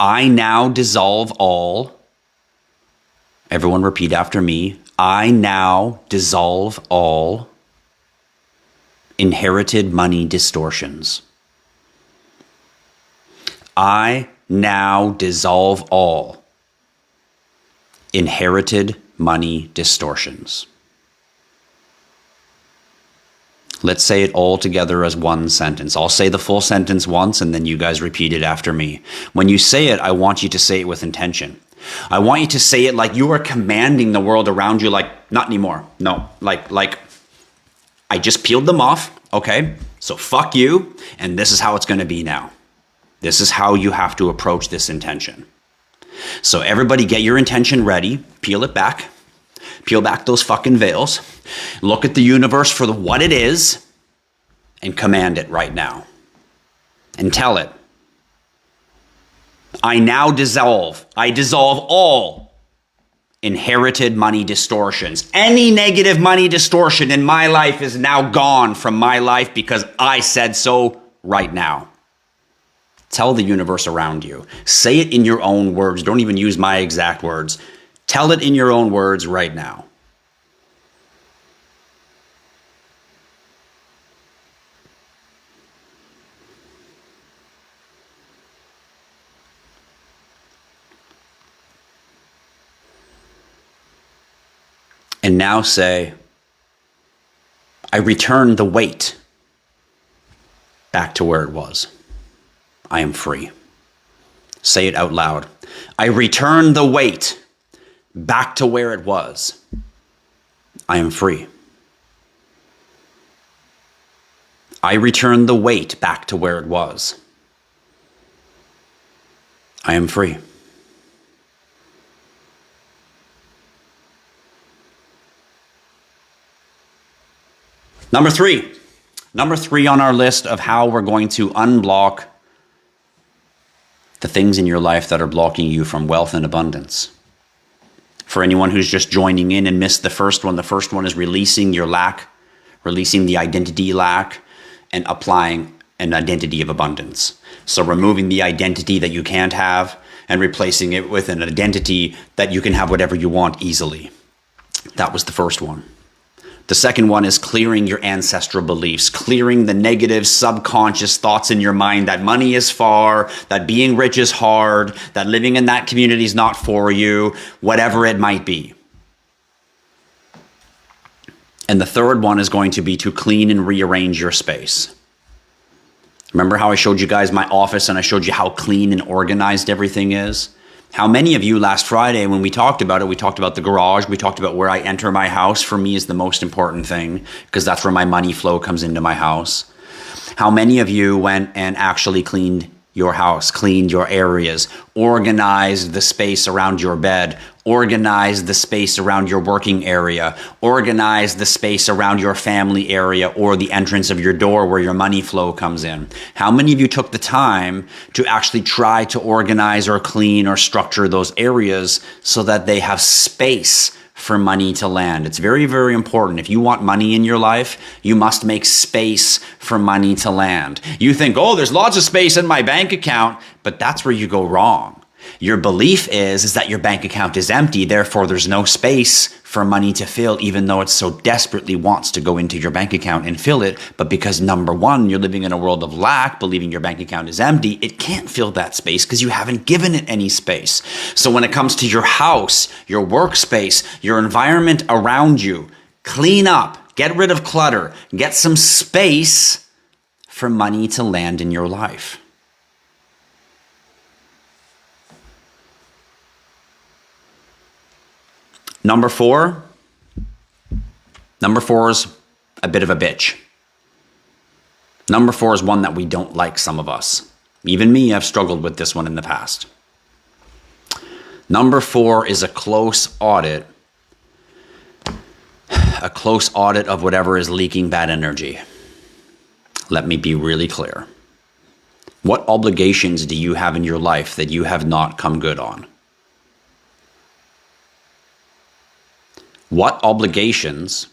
I now dissolve all. Everyone repeat after me. I now dissolve all inherited money distortions. I now dissolve all inherited money distortions. Let's say it all together as one sentence. I'll say the full sentence once and then you guys repeat it after me. When you say it, I want you to say it with intention. I want you to say it like you are commanding the world around you, like, not anymore. No, like I just peeled them off. Okay, so fuck you. And this is how it's going to be now. This is how you have to approach this intention. So everybody get your intention ready. Peel it back. Peel back those fucking veils. Look at the universe for what it is and command it right now. And tell it. I now dissolve. I dissolve all inherited money distortions. Any negative money distortion in my life is now gone from my life because I said so right now. Tell the universe around you. Say it in your own words. Don't even use my exact words. Tell it in your own words right now. And now say, I return the weight back to where it was. I am free. Say it out loud. I return the weight back to where it was. I am free. I return the weight back to where it was. I am free. Number three on our list of how we're going to unblock the things in your life that are blocking you from wealth and abundance. For anyone who's just joining in and missed the first one is releasing your lack, releasing the identity lack, and applying an identity of abundance. So removing the identity that you can't have and replacing it with an identity that you can have whatever you want easily. That was the first one. The second one is clearing your ancestral beliefs, clearing the negative subconscious thoughts in your mind that money is far, that being rich is hard, that living in that community is not for you, whatever it might be. And the third one is going to be to clean and rearrange your space. Remember how I showed you guys my office and I showed you how clean and organized everything is? How many of you last Friday when we talked about it, we talked about the garage, we talked about where I enter my house, for me is the most important thing because that's where my money flow comes into my house. How many of you went and actually cleaned your house, cleaned your areas, organized the space around your bed, organized the space around your working area, organized the space around your family area or the entrance of your door where your money flow comes in? How many of you took the time to actually try to organize or clean or structure those areas so that they have space for money to land? It's very, very important. If you want money in your life, you must make space for money to land. You think, oh, there's lots of space in my bank account, but that's where you go wrong. Your belief is that your bank account is empty, therefore there's no space for money to fill, even though it so desperately wants to go into your bank account and fill it. But because number one, you're living in a world of lack, believing your bank account is empty, it can't fill that space because you haven't given it any space. So when it comes to your house, your workspace, your environment around you, clean up, Get rid of clutter. Get some space for money to land in your life. Number four is a bit of a bitch. Number four is one that we don't like, some of us. Even me, I've struggled with this one in the past. Number four is a close audit of whatever is leaking bad energy. Let me be really clear. What obligations do you have in your life that you have not come good on? What obligations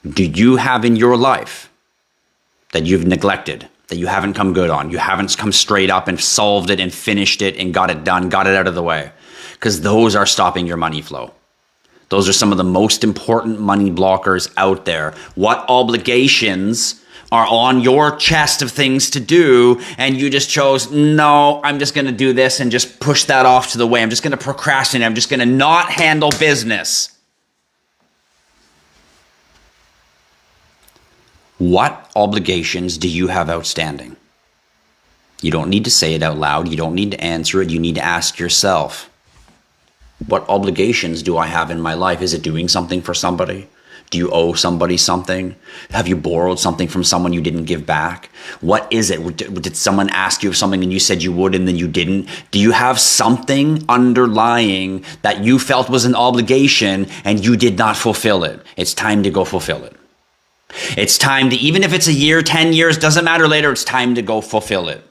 do you have in your life that you've neglected, that you haven't come good on? You haven't come straight up and solved it and finished it and got it done, got it out of the way. Because those are stopping your money flow. Those are some of the most important money blockers out there. What obligations are on your chest of things to do, and you just chose, no, I'm just going to do this and just push that off to the way. I'm just going to procrastinate. I'm just going to not handle business. What obligations do you have outstanding? You don't need to say it out loud. You don't need to answer it. You need to ask yourself, what obligations do I have in my life? Is it doing something for somebody? Do you owe somebody something? Have you borrowed something from someone you didn't give back? What is it? Did someone ask you something and you said you would and then you didn't? Do you have something underlying that you felt was an obligation and you did not fulfill it? It's time to go fulfill it. It's time to, even if it's a year, 10 years, doesn't matter later, it's time to go fulfill it.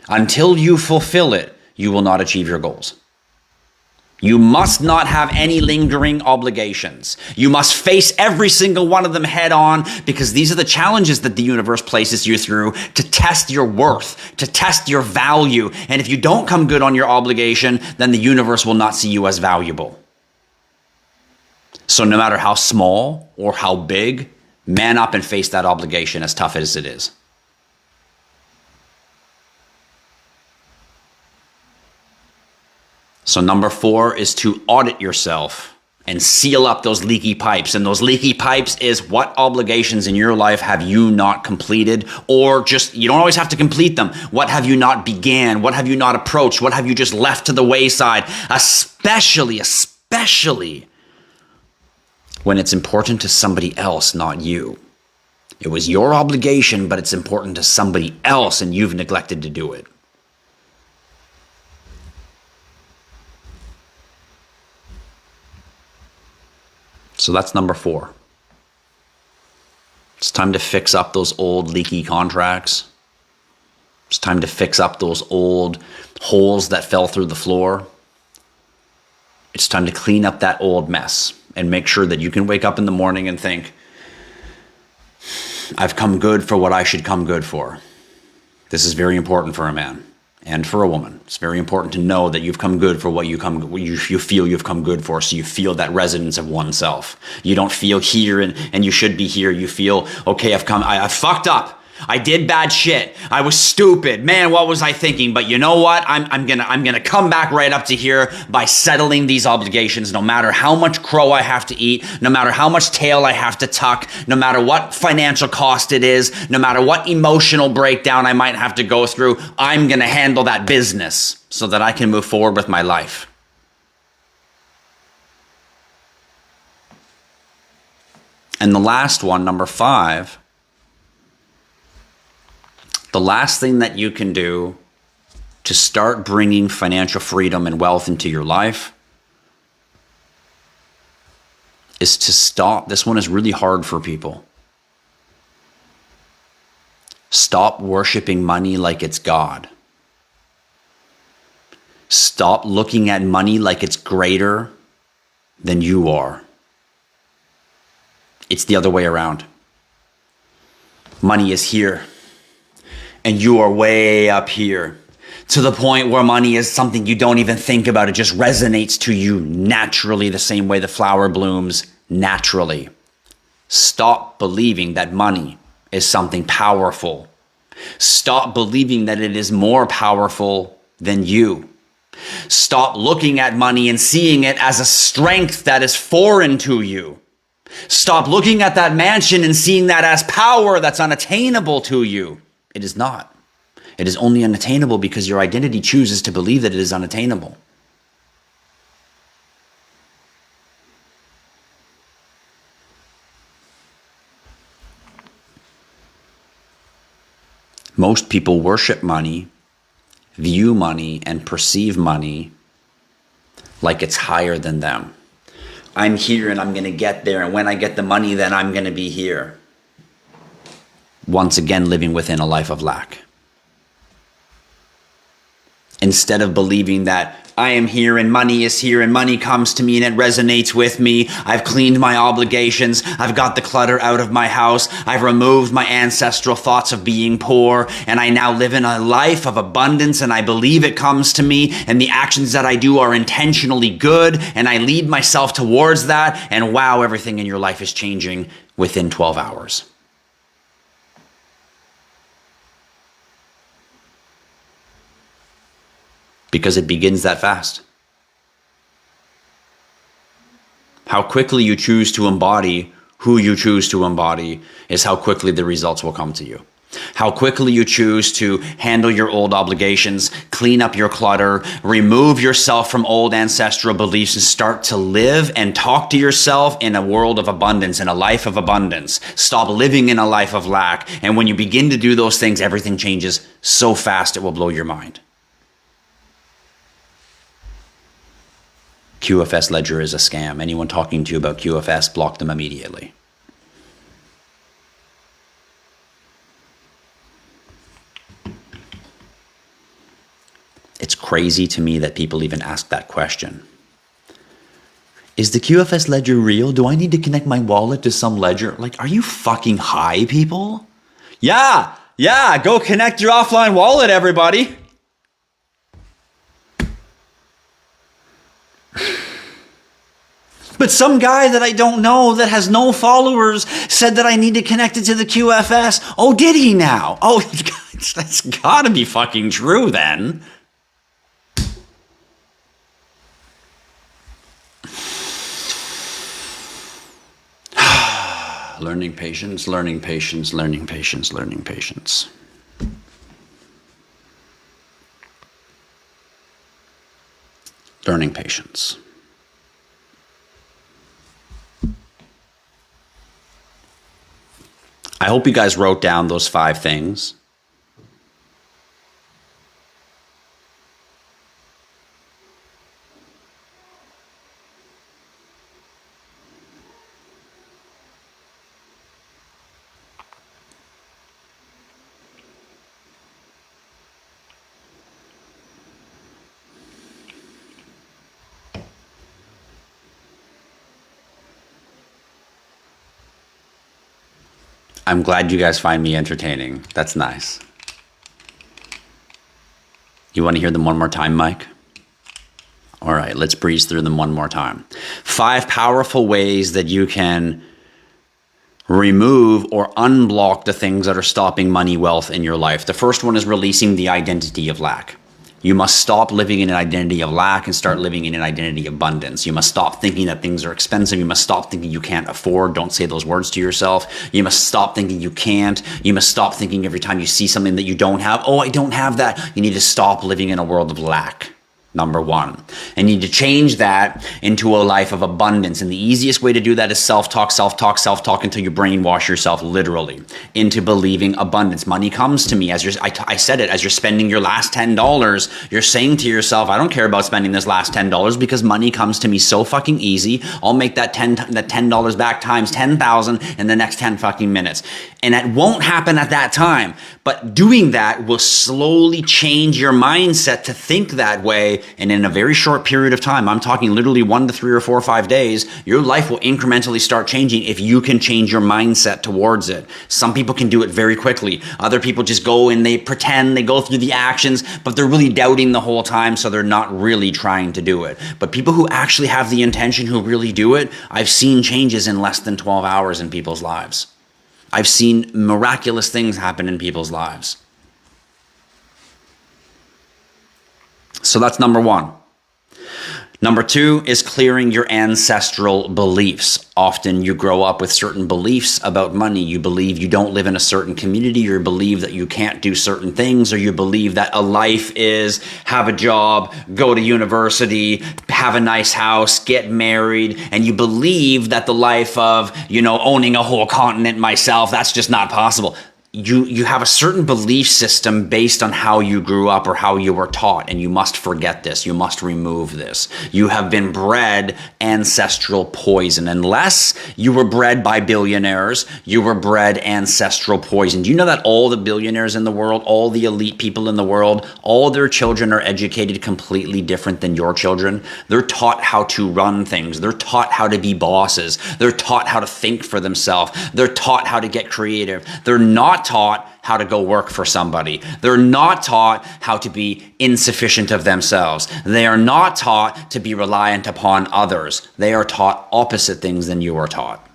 Until you fulfill it, you will not achieve your goals. You must not have any lingering obligations. You must face every single one of them head on, because these are the challenges that the universe places you through to test your worth, to test your value. And if you don't come good on your obligation, then the universe will not see you as valuable. So no matter how small or how big, man up and face that obligation, as tough as it is. So number 4 is to audit yourself and seal up those leaky pipes. And those leaky pipes is, what obligations in your life have you not completed? Or just, you don't always have to complete them. What have you not began? What have you not approached? What have you just left to the wayside? Especially when it's important to somebody else, not you. It was your obligation, but it's important to somebody else and you've neglected to do it. So that's number 4. It's time to fix up those old leaky contracts. It's time to fix up those old holes that fell through the floor. It's time to clean up that old mess and make sure that you can wake up in the morning and think, I've come good for what I should come good for. This is very important for a man and for a woman. It's very important to know that you've come good for what you feel you've come good for, so you feel that resonance of oneself. You don't feel here and you should be here. You feel, okay, I fucked up. I did bad shit. I was stupid. Man, what was I thinking? But you know what? I'm gonna come back right up to here by settling these obligations, no matter how much crow I have to eat, no matter how much tail I have to tuck, no matter what financial cost it is, no matter what emotional breakdown I might have to go through. I'm gonna handle that business so that I can move forward with my life. And the last one, number 5, the last thing that you can do to start bringing financial freedom and wealth into your life is to stop. This one is really hard for people. Stop worshiping money like it's God. Stop looking at money like it's greater than you are. It's the other way around. Money is here, and you are way up here, to the point where money is something you don't even think about. It just resonates to you naturally, the same way the flower blooms naturally. Stop believing that money is something powerful. Stop believing that it is more powerful than you. Stop looking at money and seeing it as a strength that is foreign to you. Stop looking at that mansion and seeing that as power that's unattainable to you. It is not. It is only unattainable because your identity chooses to believe that it is unattainable. Most people worship money, view money, and perceive money like it's higher than them. I'm here and I'm going to get there, and when I get the money, then I'm going to be here. Once again, living within a life of lack. Instead of believing that I am here and money is here and money comes to me and it resonates with me. I've cleaned my obligations. I've got the clutter out of my house. I've removed my ancestral thoughts of being poor, and I now live in a life of abundance, and I believe it comes to me, and the actions that I do are intentionally good, and I lead myself towards that, and wow, everything in your life is changing within 12 hours. Because it begins that fast. How quickly you choose to embody who you choose to embody is how quickly the results will come to you. How quickly you choose to handle your old obligations, clean up your clutter, remove yourself from old ancestral beliefs, and start to live and talk to yourself in a world of abundance, in a life of abundance. Stop living in a life of lack. And when you begin to do those things, everything changes so fast it will blow your mind. QFS Ledger is a scam. Anyone talking to you about QFS, block them immediately. It's crazy to me that people even ask that question. Is the QFS Ledger real? Do I need to connect my wallet to some ledger? Like, are you fucking high, people? Yeah, go connect your offline wallet, everybody. But some guy that I don't know that has no followers said that I need to connect it to the QFS. Oh, did he now? Oh, that's gotta be fucking true then. Learning patience, learning patience, learning patience, learning patience. Learning patience. I hope you guys wrote down those 5 things. I'm glad you guys find me entertaining. That's nice. You want to hear them one more time, Mike? All right, let's breeze through them one more time. 5 powerful ways that you can remove or unblock the things that are stopping money, wealth in your life. The first one is releasing the identity of lack. You must stop living in an identity of lack and start living in an identity of abundance. You must stop thinking that things are expensive. You must stop thinking you can't afford. Don't say those words to yourself. You must stop thinking you can't. You must stop thinking every time you see something that you don't have, oh, I don't have that. You need to stop living in a world of lack. Number 1. And you need to change that into a life of abundance. And the easiest way to do that is self-talk until you brainwash yourself literally into believing abundance. Money comes to me as I said it, as you're spending your last $10, you're saying to yourself, I don't care about spending this last $10 because money comes to me so fucking easy. I'll make that $10 back times 10,000 in the next 10 fucking minutes. And that won't happen at that time. But doing that will slowly change your mindset to think that way. And in a very short period of time, I'm talking literally 1 to 3 or 4 or 5 days, your life will incrementally start changing if you can change your mindset towards it. Some people can do it very quickly. Other people just go and they pretend, they go through the actions, but they're really doubting the whole time, so they're not really trying to do it. But people who actually have the intention, who really do it, I've seen changes in less than 12 hours in people's lives. I've seen miraculous things happen in people's lives. So that's number 1. Number two is clearing your ancestral beliefs. Often you grow up with certain beliefs about money. You believe you don't live in a certain community, or you believe that you can't do certain things, or you believe that a life is have a job, go to university, have a nice house, get married, and you believe that the life of, owning a whole continent myself, that's just not possible. You have a certain belief system based on how you grew up or how you were taught, and you must forget this. You must remove this. You have been bred ancestral poison. Unless you were bred by billionaires, you were bred ancestral poison. Do you know that all the billionaires in the world, all the elite people in the world, all their children are educated completely different than your children? They're taught how to run things. They're taught how to be bosses. They're taught how to think for themselves. They're taught how to get creative. They're not taught how to go work for somebody. They're not taught how to be insufficient of themselves. They are not taught to be reliant upon others. They are taught opposite things than you are taught.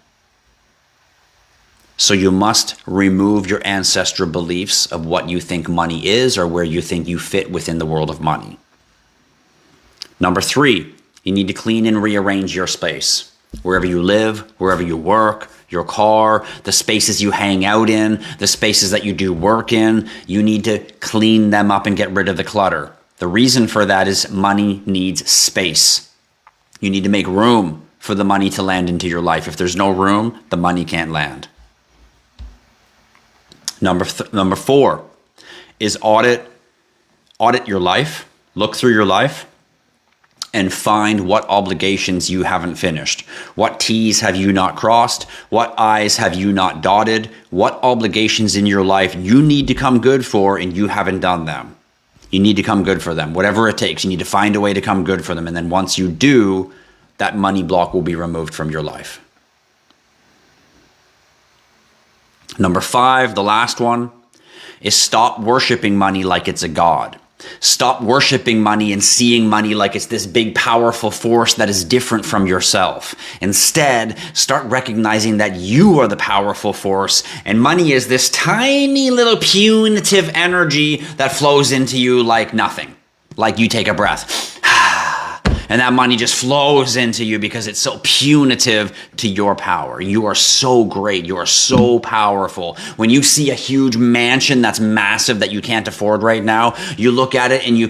So you must remove your ancestral beliefs of what you think money is or where you think you fit within the world of money. Number three, you need to clean and rearrange your space. Wherever you live, wherever you work, your car, the spaces you hang out in, the spaces that you do work in, you need to clean them up and get rid of the clutter. The reason for that is money needs space. You need to make room for the money to land into your life. If there's no room, the money can't land. Number four is audit your life, look through your life, and find what obligations you haven't finished. What T's have you not crossed? What I's have you not dotted? What obligations in your life you need to come good for and you haven't done them? You need to come good for them. Whatever it takes, you need to find a way to come good for them. And then once you do, that money block will be removed from your life. Number five, the last one, is stop worshiping money like it's a god. Stop worshiping money and seeing money like it's this big, powerful force that is different from yourself. Instead, start recognizing that you are the powerful force, and money is this tiny little punitive energy that flows into you like nothing. Like you take a breath, and that money just flows into you because it's so punitive to your power. You are so great. You are so powerful. When you see a huge mansion that's massive that you can't afford right now, you look at it and you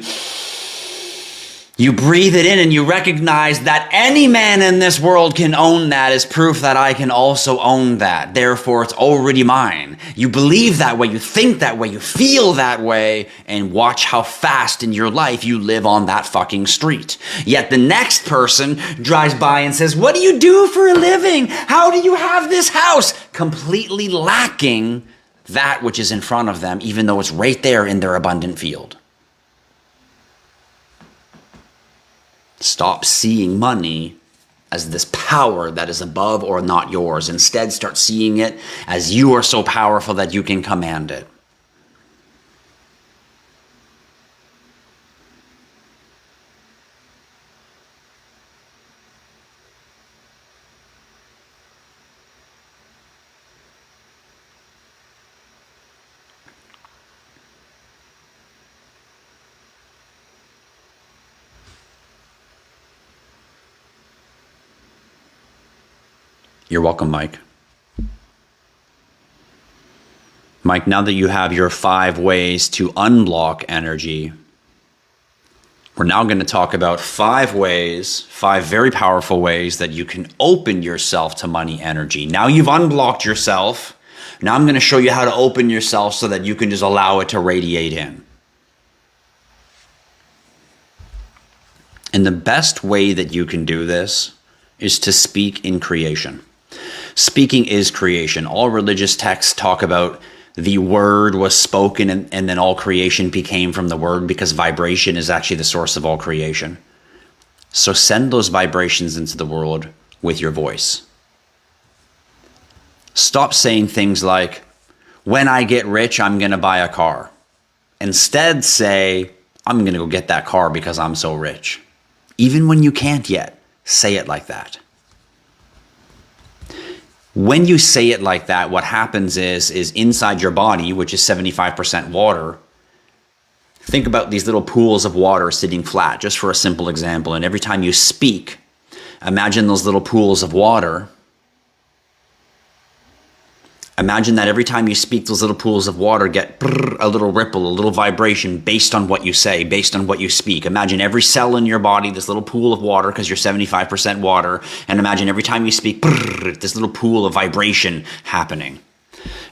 breathe it in and you recognize that any man in this world can own that is proof that I can also own that. Therefore, it's already mine. You believe that way, you think that way, you feel that way, and watch how fast in your life you live on that fucking street. Yet the next person drives by and says, "What do you do for a living? How do you have this house?" Completely lacking that which is in front of them, even though it's right there in their abundant field. Stop seeing money as this power that is above or not yours. Instead, start seeing it as you are so powerful that you can command it. You're welcome, Mike. Mike, now that you have your 5 ways to unblock energy, we're now going to talk about 5 very powerful ways that you can open yourself to money energy. Now you've unblocked yourself. Now I'm going to show you how to open yourself so that you can just allow it to radiate in. And the best way that you can do this is to speak in creation. Speaking is creation. All religious texts talk about the word was spoken and then all creation became from the word, because vibration is actually the source of all creation. So send those vibrations into the world with your voice. Stop saying things like, "When I get rich, I'm going to buy a car." Instead say, "I'm going to go get that car because I'm so rich." Even when you can't yet, say it like that. When you say it like that, what happens is inside your body, which is 75% water, Think about these little pools of water sitting flat, just for a simple example. And every time you speak, imagine those little pools of water. Imagine that every time you speak, those little pools of water get a little ripple, a little vibration based on what you say, based on what you speak. Imagine every cell in your body, this little pool of water, because you're 75% water. And imagine every time you speak, this little pool of vibration happening.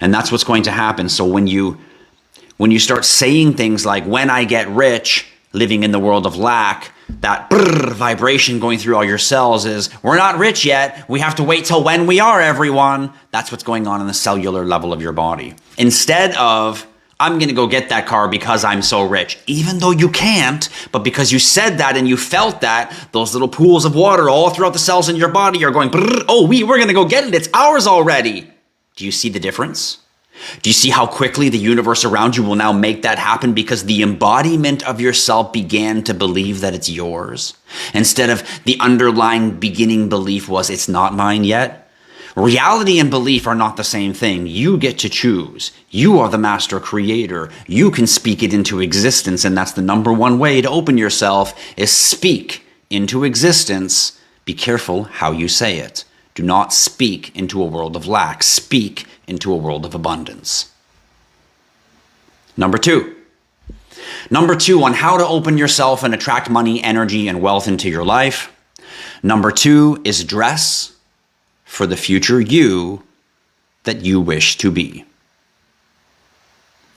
And that's what's going to happen. So when you start saying things like, when I get rich, living in the world of lack, that vibration going through all your cells is, we're not rich yet. We have to wait till when we are, everyone. That's what's going on the cellular level of your body. Instead of, I'm going to go get that car because I'm so rich. Even though you can't, but because you said that and you felt that, those little pools of water all throughout the cells in your body are going, oh, we're going to go get it. It's ours already. Do you see the difference? Do you see how quickly the universe around you will now make that happen because the embodiment of yourself began to believe that it's yours? Instead of the underlying beginning belief was, it's not mine yet. Reality and belief are not the same thing. You get to choose. You are the master creator. You can speak it into existence, and that's the number one way to open yourself is speak into existence. Be careful how you say it. Do not speak into a world of lack. Speak into a world of abundance. Number two on how to open yourself and attract money, energy, and wealth into your life. Number 2 is dress for the future you that you wish to be.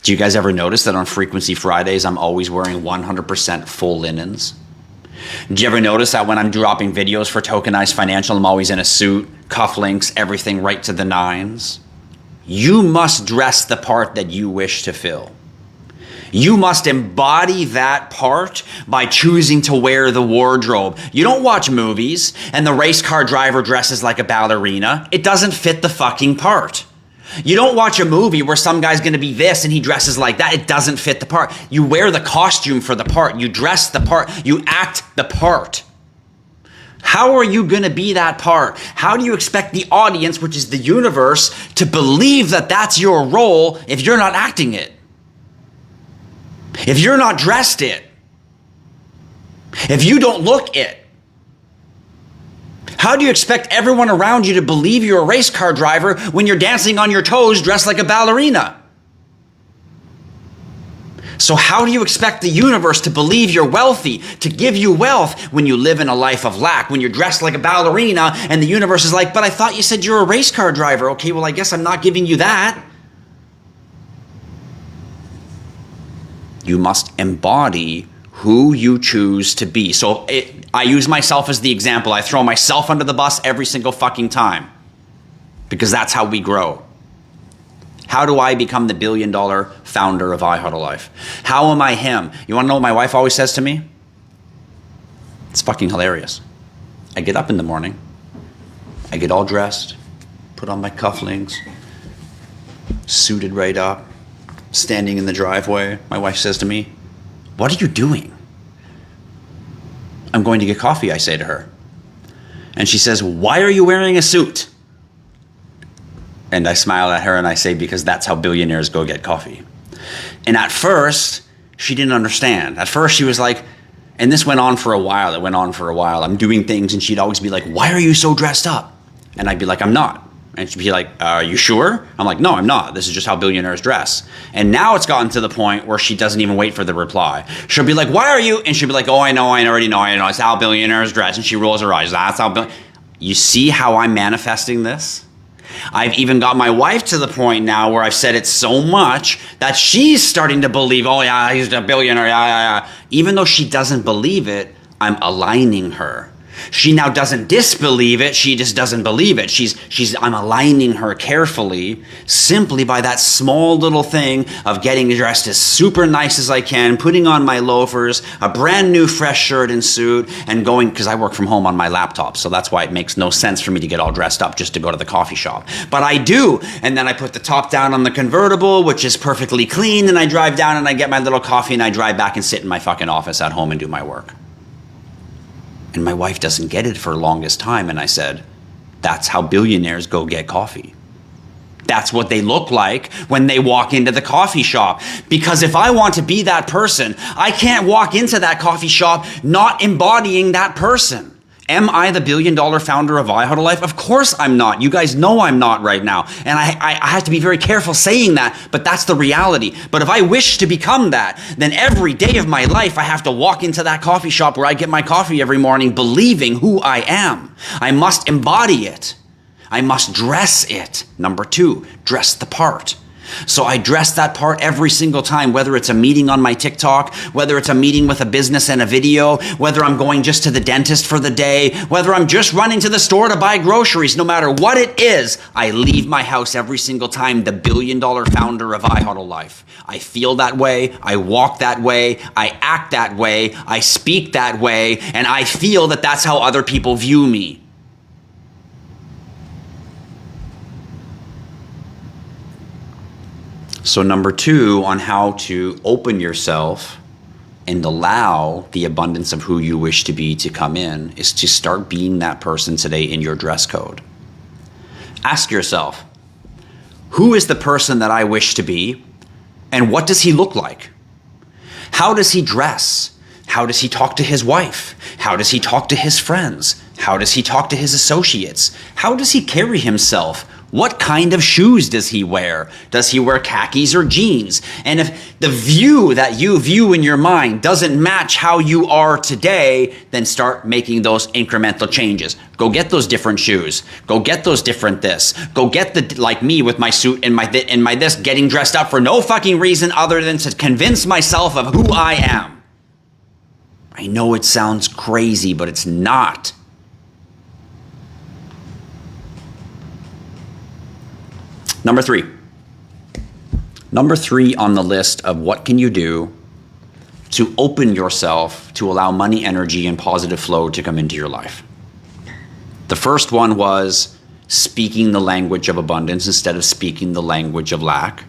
Do you guys ever notice that on Frequency Fridays, I'm always wearing 100% full linens? Do you ever notice that when I'm dropping videos for Tokenized Financial, I'm always in a suit, cufflinks, everything right to the nines? You must dress the part that you wish to fill. You must embody that part by choosing to wear the wardrobe. You don't watch movies and the race car driver dresses like a ballerina. It doesn't fit the fucking part. You don't watch a movie where some guy's going to be this and he dresses like that. It doesn't fit the part. You wear the costume for the part. You dress the part. You act the part. How are you going to be that part? How do you expect the audience, which is the universe, to believe that that's your role if you're not acting it? If you're not dressed it? If you don't look it? How do you expect everyone around you to believe you're a race car driver when you're dancing on your toes dressed like a ballerina? So how do you expect the universe to believe you're wealthy, to give you wealth when you live in a life of lack, when you're dressed like a ballerina and the universe is like, but I thought you said you're a race car driver. Okay, well, I guess I'm not giving you that. You must embody who you choose to be. So I use myself as the example. I throw myself under the bus every single fucking time because that's how we grow. How do I become the billion-dollar founder of IHodlLife? How am I him? You want to know what my wife always says to me? It's fucking hilarious. I get up in the morning. I get all dressed, put on my cufflinks, suited right up, standing in the driveway. My wife says to me, "What are you doing?" "I'm going to get coffee," I say to her. And she says, "Why are you wearing a suit?" And I smile at her and I say, because that's how billionaires go get coffee. And at first, she didn't understand. At first, she was like, and this went on for a while. It went on for a while. I'm doing things and she'd always be like, "Why are you so dressed up?" And I'd be like, "I'm not." And she'd be like, "Are you sure?" I'm like, "No, I'm not. This is just how billionaires dress." And now it's gotten to the point where she doesn't even wait for the reply. She'll be like, "Why are you?" And she'll be like, "Oh, I already know. It's how billionaires dress." And she rolls her eyes. That's how You see how I'm manifesting this? I've even got my wife to the point now where I've said it so much that she's starting to believe, "Oh yeah, he's a billionaire, yeah. Even though she doesn't believe it, I'm aligning her. She now doesn't disbelieve it, she just doesn't believe it. I'm aligning her carefully simply by that small little thing of getting dressed as super nice as I can, putting on my loafers, a brand new fresh shirt and suit, and going, because I work from home on my laptop, so that's why it makes no sense for me to get all dressed up just to go to the coffee shop. But I do, and then I put the top down on the convertible, which is perfectly clean, and I drive down and I get my little coffee and I drive back and sit in my fucking office at home and do my work. And my wife doesn't get it for the longest time. And I said, that's how billionaires go get coffee. That's what they look like when they walk into the coffee shop. Because if I want to be that person, I can't walk into that coffee shop not embodying that person. Am I the billion-dollar founder of IHodlLife? Of course I'm not. You guys know I'm not right now. And I have to be very careful saying that, but that's the reality. But if I wish to become that, then every day of my life, I have to walk into that coffee shop where I get my coffee every morning believing who I am. I must embody it. I must dress it. Number 2, dress the part. So I dress that part every single time, whether it's a meeting on my TikTok, whether it's a meeting with a business and a video, whether I'm going just to the dentist for the day, whether I'm just running to the store to buy groceries, no matter what it is, I leave my house every single time the billion-dollar founder of IHodlLife. I feel that way, I walk that way, I act that way, I speak that way, and I feel that that's how other people view me. So number 2 on how to open yourself and allow the abundance of who you wish to be to come in is to start being that person today in your dress code. Ask yourself, who is the person that I wish to be and what does he look like? How does he dress? How does he talk to his wife? How does he talk to his friends? How does he talk to his associates? How does he carry himself? What kind of shoes does he wear? Does he wear khakis or jeans? And if the view that you view in your mind doesn't match how you are today, then start making those incremental changes. Go get those different shoes. Go get those different this. Go get the, like me with my suit and my this, getting dressed up for no fucking reason other than to convince myself of who I am. I know it sounds crazy, but it's not. Number 3 on the list of what can you do to open yourself to allow money, energy, and positive flow to come into your life. The first one was speaking the language of abundance instead of speaking the language of lack.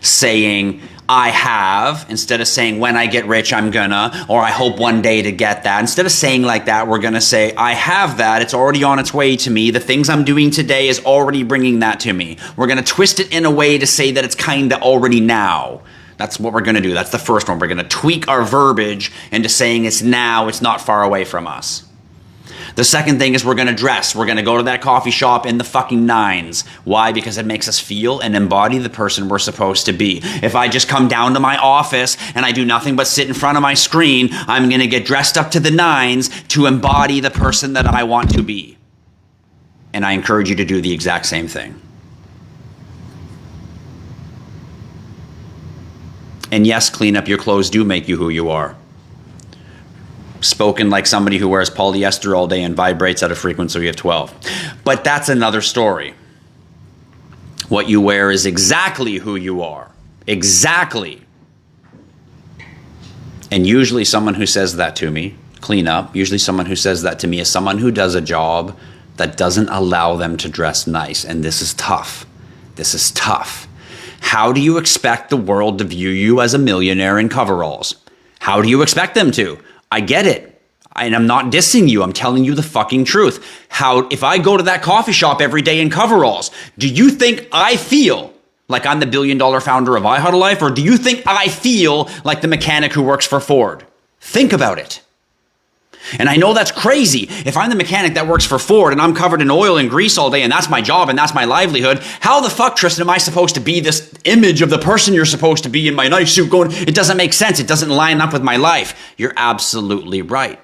Saying, I have, instead of saying, when I get rich, I'm gonna, or I hope one day to get that. Instead of saying like that, we're gonna say, I have that. It's already on its way to me. The things I'm doing today is already bringing that to me. We're gonna twist it in a way to say that it's kind of already now. That's what we're gonna do. That's the first one. We're gonna tweak our verbiage into saying it's now, it's not far away from us. The second thing is we're going to dress. We're going to go to that coffee shop in the fucking 9s. Why? Because it makes us feel and embody the person we're supposed to be. If I just come down to my office and I do nothing but sit in front of my screen, I'm going to get dressed up to the 9s to embody the person that I want to be. And I encourage you to do the exact same thing. And yes, clean up your clothes do make you who you are. Spoken like somebody who wears polyester all day and vibrates at a frequency of 12. But that's another story. What you wear is exactly who you are. Exactly. And usually someone who says that to me, clean up, usually someone who says that to me is someone who does a job that doesn't allow them to dress nice. And this is tough. This is tough. How do you expect the world to view you as a millionaire in coveralls? How do you expect them to? I get it. And I'm not dissing you. I'm telling you the fucking truth. If I go to that coffee shop every day in coveralls, do you think I feel like I'm the billion-dollar founder of IHodlLife, or do you think I feel like the mechanic who works for Ford? Think about it. And I know that's crazy. If I'm the mechanic that works for Ford and I'm covered in oil and grease all day and that's my job and that's my livelihood, how the fuck, Tristan, am I supposed to be this image of the person you're supposed to be in my nice suit going, it doesn't make sense. It doesn't line up with my life. You're absolutely right.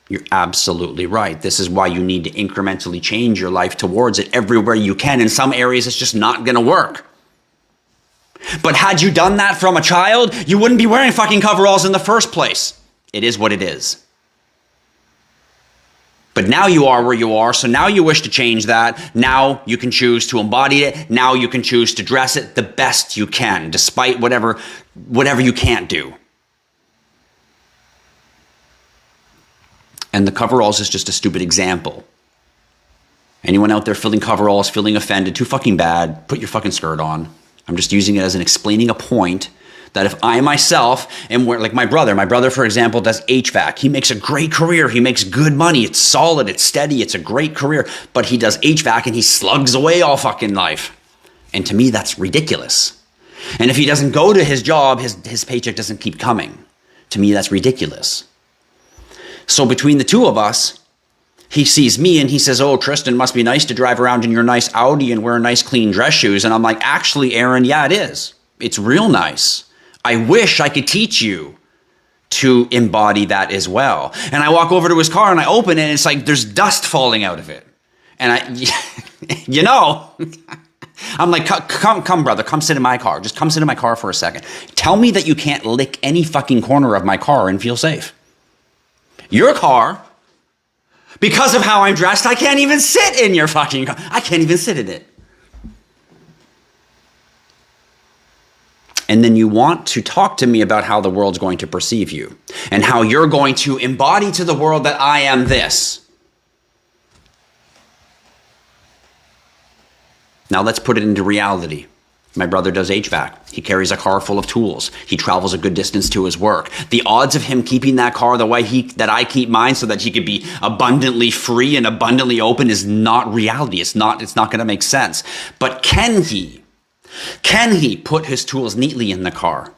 You're absolutely right. This is why you need to incrementally change your life towards it everywhere you can. In some areas, it's just not going to work. But had you done that from a child, you wouldn't be wearing fucking coveralls in the first place. It is what it is. But now you are where you are, so now you wish to change that. Now you can choose to embody it. Now you can choose to dress it the best you can, despite whatever you can't do. And the coveralls is just a stupid example. Anyone out there feeling coveralls, feeling offended, too fucking bad, put your fucking skirt on. I'm just using it as an explaining a point that if I myself am like my brother, for example, does HVAC. He makes a great career. He makes good money. It's solid. It's steady. It's a great career. But he does HVAC and he slugs away all fucking life. And to me, that's ridiculous. And if he doesn't go to his job, his paycheck doesn't keep coming. To me, that's ridiculous. So between the two of us, he sees me and he says, oh, Tristan, must be nice to drive around in your nice Audi and wear nice clean dress shoes. And I'm like, actually, Aaron, yeah, it is. It's real nice. I wish I could teach you to embody that as well. And I walk over to his car and I open it and it's like there's dust falling out of it. And I'm like, come, brother, come sit in my car. Just come sit in my car for a second. Tell me that you can't lick any fucking corner of my car and feel safe. Your car, because of how I'm dressed, I can't even sit in your fucking car. I can't even sit in it. And then you want to talk to me about how the world's going to perceive you and how you're going to embody to the world that I am this. Now let's put it into reality. My brother does HVAC. He carries a car full of tools. He travels a good distance to his work. The odds of him keeping that car the way that I keep mine so that he could be abundantly free and abundantly open is not reality. It's not going to make sense. But can he put his tools neatly in the car?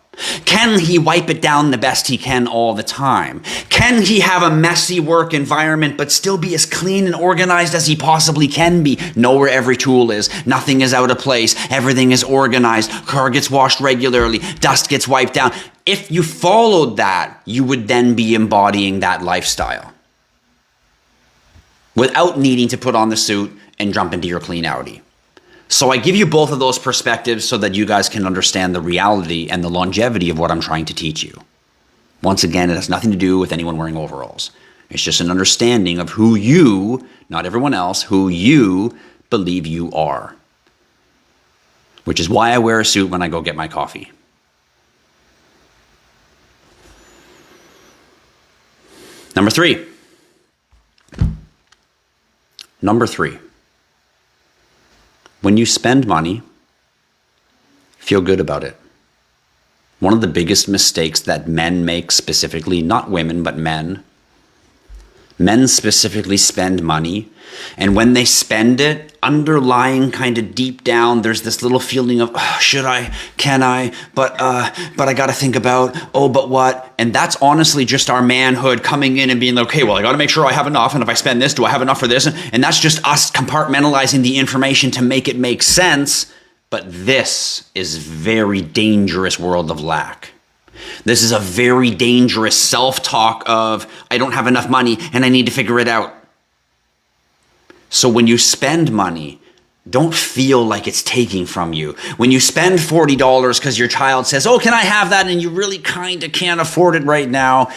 Can he wipe it down the best he can all the time? Can he have a messy work environment but still be as clean and organized as he possibly can be? Know where every tool is. Nothing is out of place. Everything is organized. Car gets washed regularly. Dust gets wiped down. If you followed that, you would then be embodying that lifestyle without needing to put on the suit and jump into your clean Audi. So I give you both of those perspectives so that you guys can understand the reality and the longevity of what I'm trying to teach you. Once again, it has nothing to do with anyone wearing overalls. It's just an understanding of who you, not everyone else, who you believe you are. Which is why I wear a suit when I go get my coffee. Number three. When you spend money, feel good about it. One of the biggest mistakes that men make specifically, not women, but men specifically spend money. And when they spend it, underlying kind of deep down, there's this little feeling of, oh, should I, can I, but I got to think about, oh, but what? And that's honestly just our manhood coming in and being like, okay, well, I got to make sure I have enough. And if I spend this, do I have enough for this? And that's just us compartmentalizing the information to make it make sense. But this is very dangerous world of lack. This is a very dangerous self-talk of, I don't have enough money and I need to figure it out. So when you spend money, don't feel like it's taking from you. When you spend $40 because your child says, oh, can I have that? And you really kind of can't afford it right now.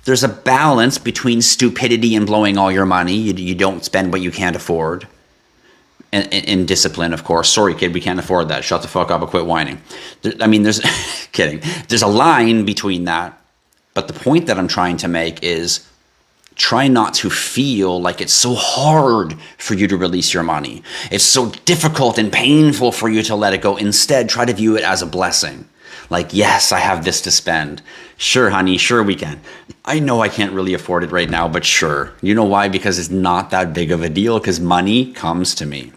There's a balance between stupidity and blowing all your money. You don't spend what you can't afford. And discipline, of course. Sorry, kid, we can't afford that. Shut the fuck up and quit whining. There's kidding. There's a line between that. But the point that I'm trying to make is try not to feel like it's so hard for you to release your money. It's so difficult and painful for you to let it go. Instead, try to view it as a blessing. Like, yes, I have this to spend. Sure, honey, sure we can. I know I can't really afford it right now, but sure. You know why? Because it's not that big of a deal, because money comes to me.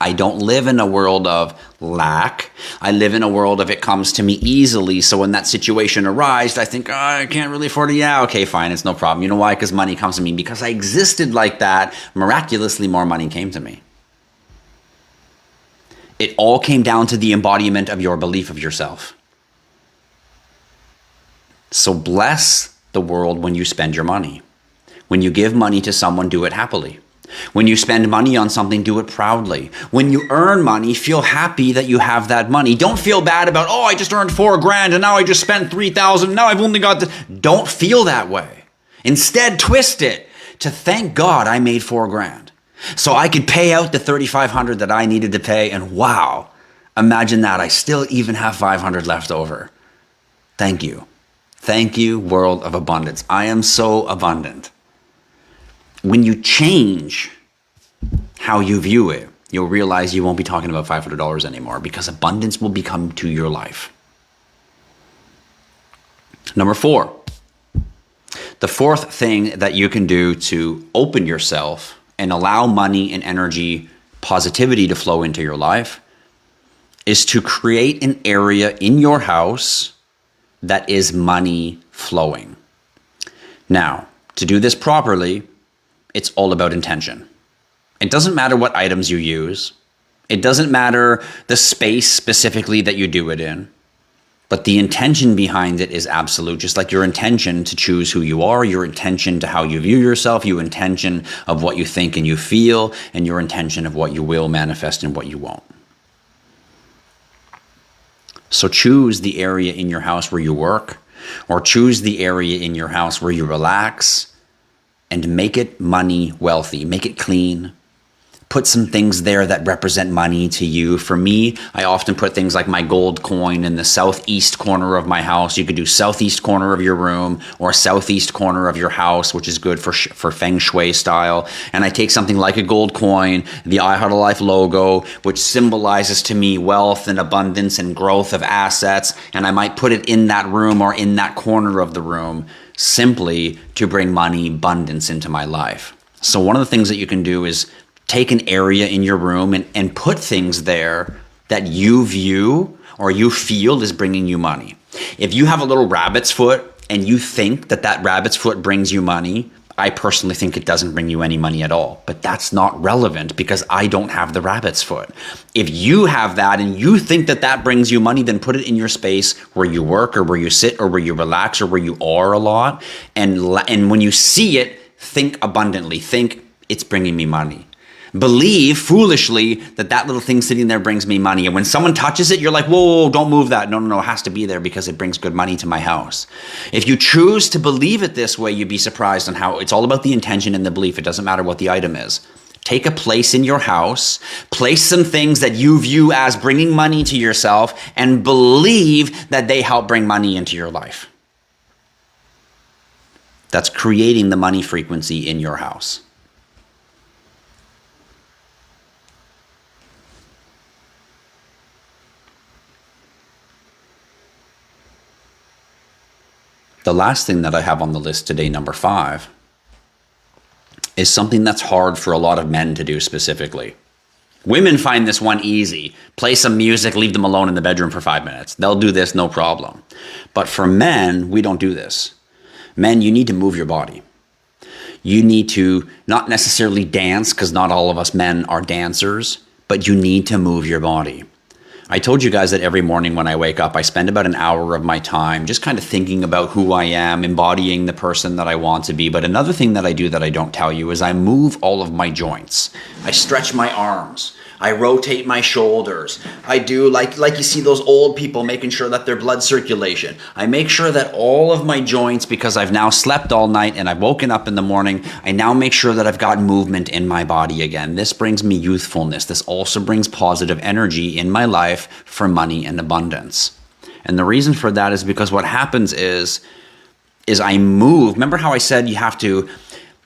I don't live in a world of lack. I live in a world of it comes to me easily. So when that situation arises, I think, oh, I can't really afford it. Yeah, okay, fine. It's no problem. You know why? Because money comes to me. Because I existed like that, miraculously more money came to me. It all came down to the embodiment of your belief of yourself. So bless the world when you spend your money. When you give money to someone, do it happily. When you spend money on something, do it proudly. When you earn money, feel happy that you have that money. Don't feel bad about, oh, I just earned $4,000 and now I just spent $3,000. Now I've only got this. Don't feel that way. Instead, twist it to thank God I made $4,000. So I could pay out the $3,500 that I needed to pay. And wow, imagine that. I still even have $500 left over. Thank you. Thank you, world of abundance. I am so abundant. When you change how you view it, you'll realize you won't be talking about $500 anymore because abundance will become to your life. Number 4, the fourth thing that you can do to open yourself and allow money and energy, positivity to flow into your life is to create an area in your house that is money flowing. Now, to do this properly, it's all about intention. It doesn't matter what items you use. It doesn't matter the space specifically that you do it in. But the intention behind it is absolute, just like your intention to choose who you are, your intention to how you view yourself, your intention of what you think and you feel, and your intention of what you will manifest and what you won't. So choose the area in your house where you work, or choose the area in your house where you relax, and make it money wealthy. Make it clean. Put some things there that represent money to you. For me, I often put things like my gold coin in the southeast corner of my house. You could do southeast corner of your room or southeast corner of your house, which is good for feng shui style. And I take something like a gold coin, the IHodlLife logo, which symbolizes to me wealth and abundance and growth of assets. And I might put it in that room or in that corner of the room simply to bring money, abundance into my life. So one of the things that you can do is take an area in your room and put things there that you view or you feel is bringing you money. If you have a little rabbit's foot and you think that that rabbit's foot brings you money, I personally think it doesn't bring you any money at all. But that's not relevant because I don't have the rabbit's foot. If you have that and you think that that brings you money, then put it in your space where you work or where you sit or where you relax or where you are a lot. And when you see it, think abundantly. Think, it's bringing me money. Believe foolishly that that little thing sitting there brings me money. And when someone touches it, you're like, whoa, don't move that. No, it has to be there because it brings good money to my house. If you choose to believe it this way, you'd be surprised on how it's all about the intention and the belief. It doesn't matter what the item is. Take a place in your house, place some things that you view as bringing money to yourself, and believe that they help bring money into your life. That's creating the money frequency in your house. The last thing that I have on the list today, number 5, is something that's hard for a lot of men to do specifically. Women find this one easy. Play some music, leave them alone in the bedroom for 5 minutes. They'll do this, no problem. But for men, we don't do this. Men, you need to move your body. You need to not necessarily dance, because not all of us men are dancers, but you need to move your body. I told you guys that every morning when I wake up, I spend about an hour of my time just kind of thinking about who I am, embodying the person that I want to be. But another thing that I do that I don't tell you is I move all of my joints. I stretch my arms. I rotate my shoulders. I do like you see those old people making sure that their blood circulation. I make sure that all of my joints, because I've now slept all night and I've woken up in the morning, I now make sure that I've got movement in my body again. This brings me youthfulness. This also brings positive energy in my life for money and abundance. And the reason for that is because what happens is I move. Remember how I said you have to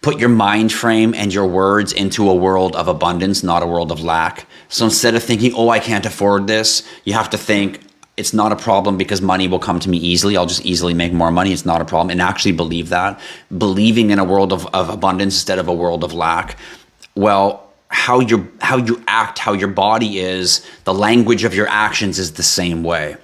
put your mind frame and your words into a world of abundance, not a world of lack. So instead of thinking, oh, I can't afford this, you have to think, it's not a problem because money will come to me easily. I'll just easily make more money. It's not a problem. And actually believe that. Believing in a world of abundance instead of a world of lack. Well, how you act, how your body is, the language of your actions is the same way.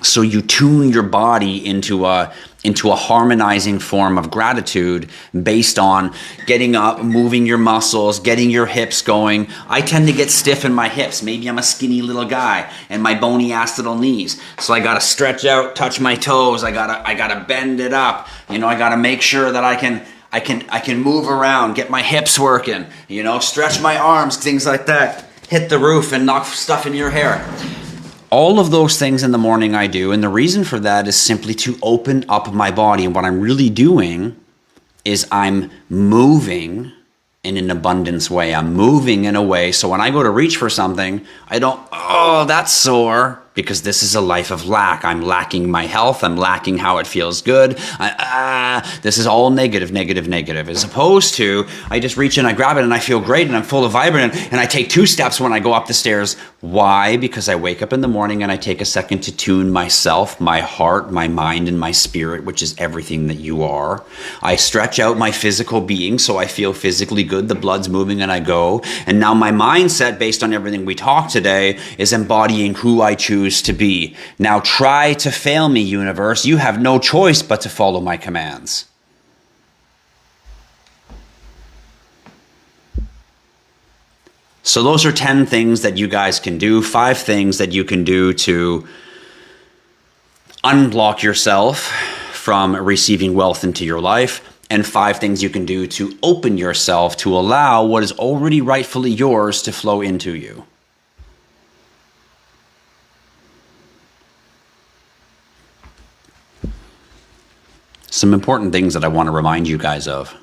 So you tune your body into a harmonizing form of gratitude based on getting up, moving your muscles, getting your hips going. I tend to get stiff in my hips. Maybe I'm a skinny little guy and my bony ass little knees. So I gotta stretch out, touch my toes. I gotta bend it up. I gotta make sure that I can move around, get my hips working. Stretch my arms, things like that. Hit the roof and knock stuff in your hair. All of those things in the morning I do, and the reason for that is simply to open up my body. And what I'm really doing is I'm moving in an abundance way. I'm moving in a way so when I go to reach for something, I don't, oh, that's sore, because this is a life of lack. I'm lacking my health. I'm lacking how it feels good. This is all negative, negative, negative. As opposed to, I just reach in, I grab it, and I feel great, and I'm full of vibrant, and I take 2 steps when I go up the stairs. Why? Because I wake up in the morning and I take a second to tune myself, my heart, my mind, and my spirit, which is everything that you are. I stretch out my physical being so I feel physically good. The blood's moving and I go. And now my mindset, based on everything we talked today, is embodying who I choose to be. Now try to fail me, universe. You have no choice but to follow my commands. So those are 10 things that you guys can do, 5 things that you can do to unblock yourself from receiving wealth into your life, and 5 things you can do to open yourself to allow what is already rightfully yours to flow into you. Some important things that I want to remind you guys of.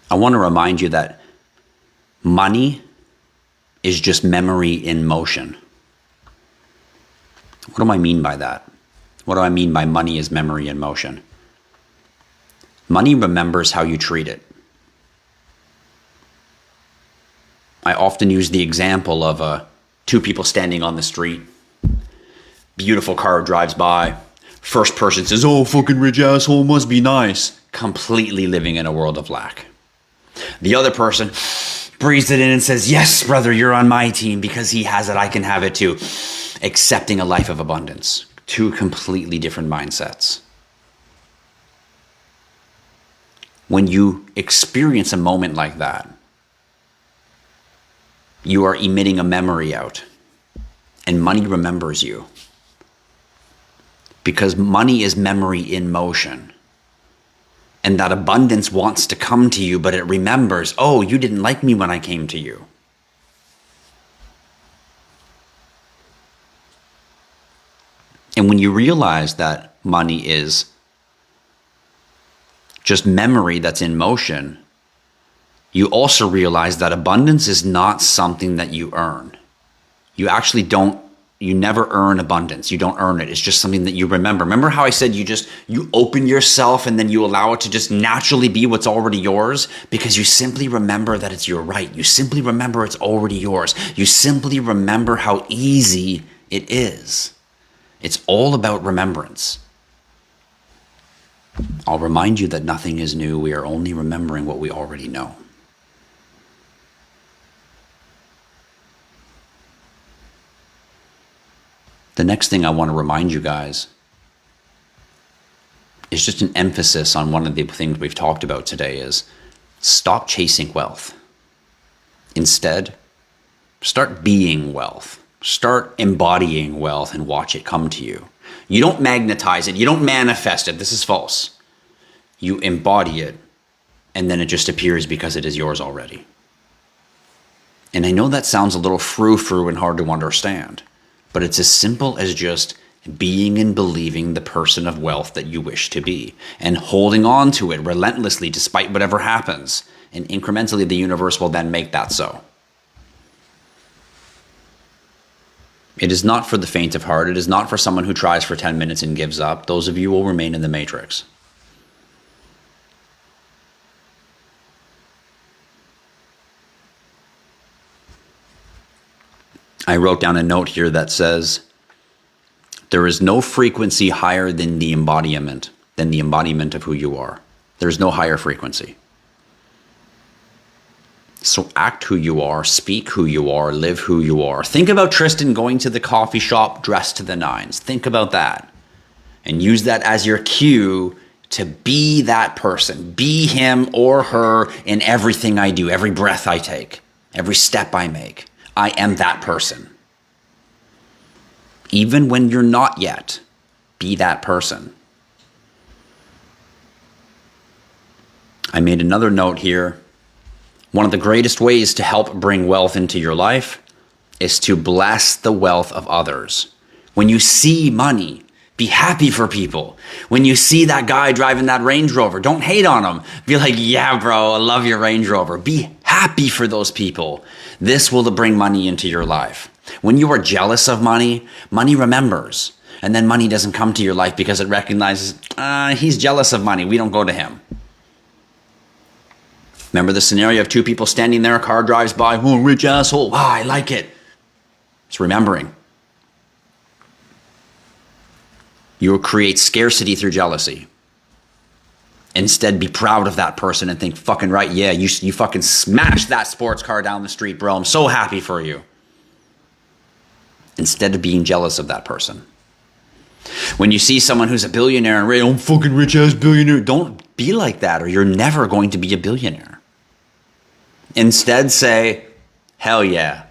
I want to remind you that money is just memory in motion. What do I mean by that? What do I mean by money is memory in motion? Money remembers how you treat it. I often use the example of 2 people standing on the street. Beautiful car drives by. First person says, "Oh, fucking rich asshole, must be nice." Completely living in a world of lack. The other person breathes it in and says, "Yes, brother, you're on my team. Because he has it, I can have it too." Accepting a life of abundance. 2 completely different mindsets. When you experience a moment like that, you are emitting a memory out, and money remembers you. Because money is memory in motion. And that abundance wants to come to you, but it remembers, oh, you didn't like me when I came to you. And when you realize that money is just memory that's in motion, you also realize that abundance is not something that you earn. You never earn abundance. You don't earn it. It's just something that you remember. Remember how I said you open yourself and then you allow it to just naturally be what's already yours? Because you simply remember that it's your right. You simply remember it's already yours. You simply remember how easy it is. It's all about remembrance. I'll remind you that nothing is new. We are only remembering what we already know. The next thing I want to remind you guys is just an emphasis on one of the things we've talked about today is stop chasing wealth. Instead, start being wealth. Start embodying wealth and watch it come to you. You don't magnetize it. You don't manifest it. This is false. You embody it, and then it just appears because it is yours already. And I know that sounds a little frou-frou and hard to understand. But it's as simple as just being and believing the person of wealth that you wish to be and holding on to it relentlessly despite whatever happens. And incrementally, the universe will then make that so. It is not for the faint of heart. It is not for someone who tries for 10 minutes and gives up. Those of you will remain in the matrix. I wrote down a note here that says, there is no frequency higher than the embodiment of who you are. There's no higher frequency. So act who you are, speak who you are, live who you are. Think about Tristan going to the coffee shop dressed to the nines. Think about that. And use that as your cue to be that person. Be him or her in everything I do, every breath I take, every step I make. I am that person. Even when you're not yet, be that person. I made another note here. One of the greatest ways to help bring wealth into your life is to bless the wealth of others. When you see money, be happy for people. When you see that guy driving that Range Rover, don't hate on him. Be like, yeah, bro, I love your Range Rover. Be happy for those people. This will bring money into your life. When you are jealous of money, money remembers. And then money doesn't come to your life because it recognizes, he's jealous of money. We don't go to him. Remember the scenario of two people standing there, a car drives by, oh, rich asshole, wow, I like it. It's remembering. You will create scarcity through jealousy. Instead, be proud of that person and think, fucking right, yeah, you fucking smashed that sports car down the street, bro. I'm so happy for you. Instead of being jealous of that person. When you see someone who's a billionaire and I'm fucking rich ass billionaire, don't be like that or you're never going to be a billionaire. Instead say, hell yeah,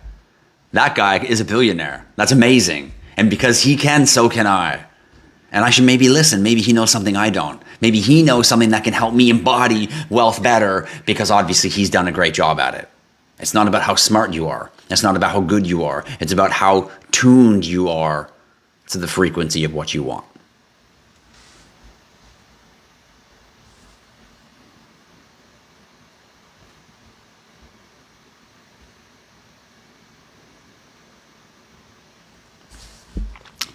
that guy is a billionaire. That's amazing. And because he can, so can I. And I should maybe listen. Maybe he knows something I don't. Maybe he knows something that can help me embody wealth better because obviously he's done a great job at it. It's not about how smart you are. It's not about how good you are. It's about how tuned you are to the frequency of what you want.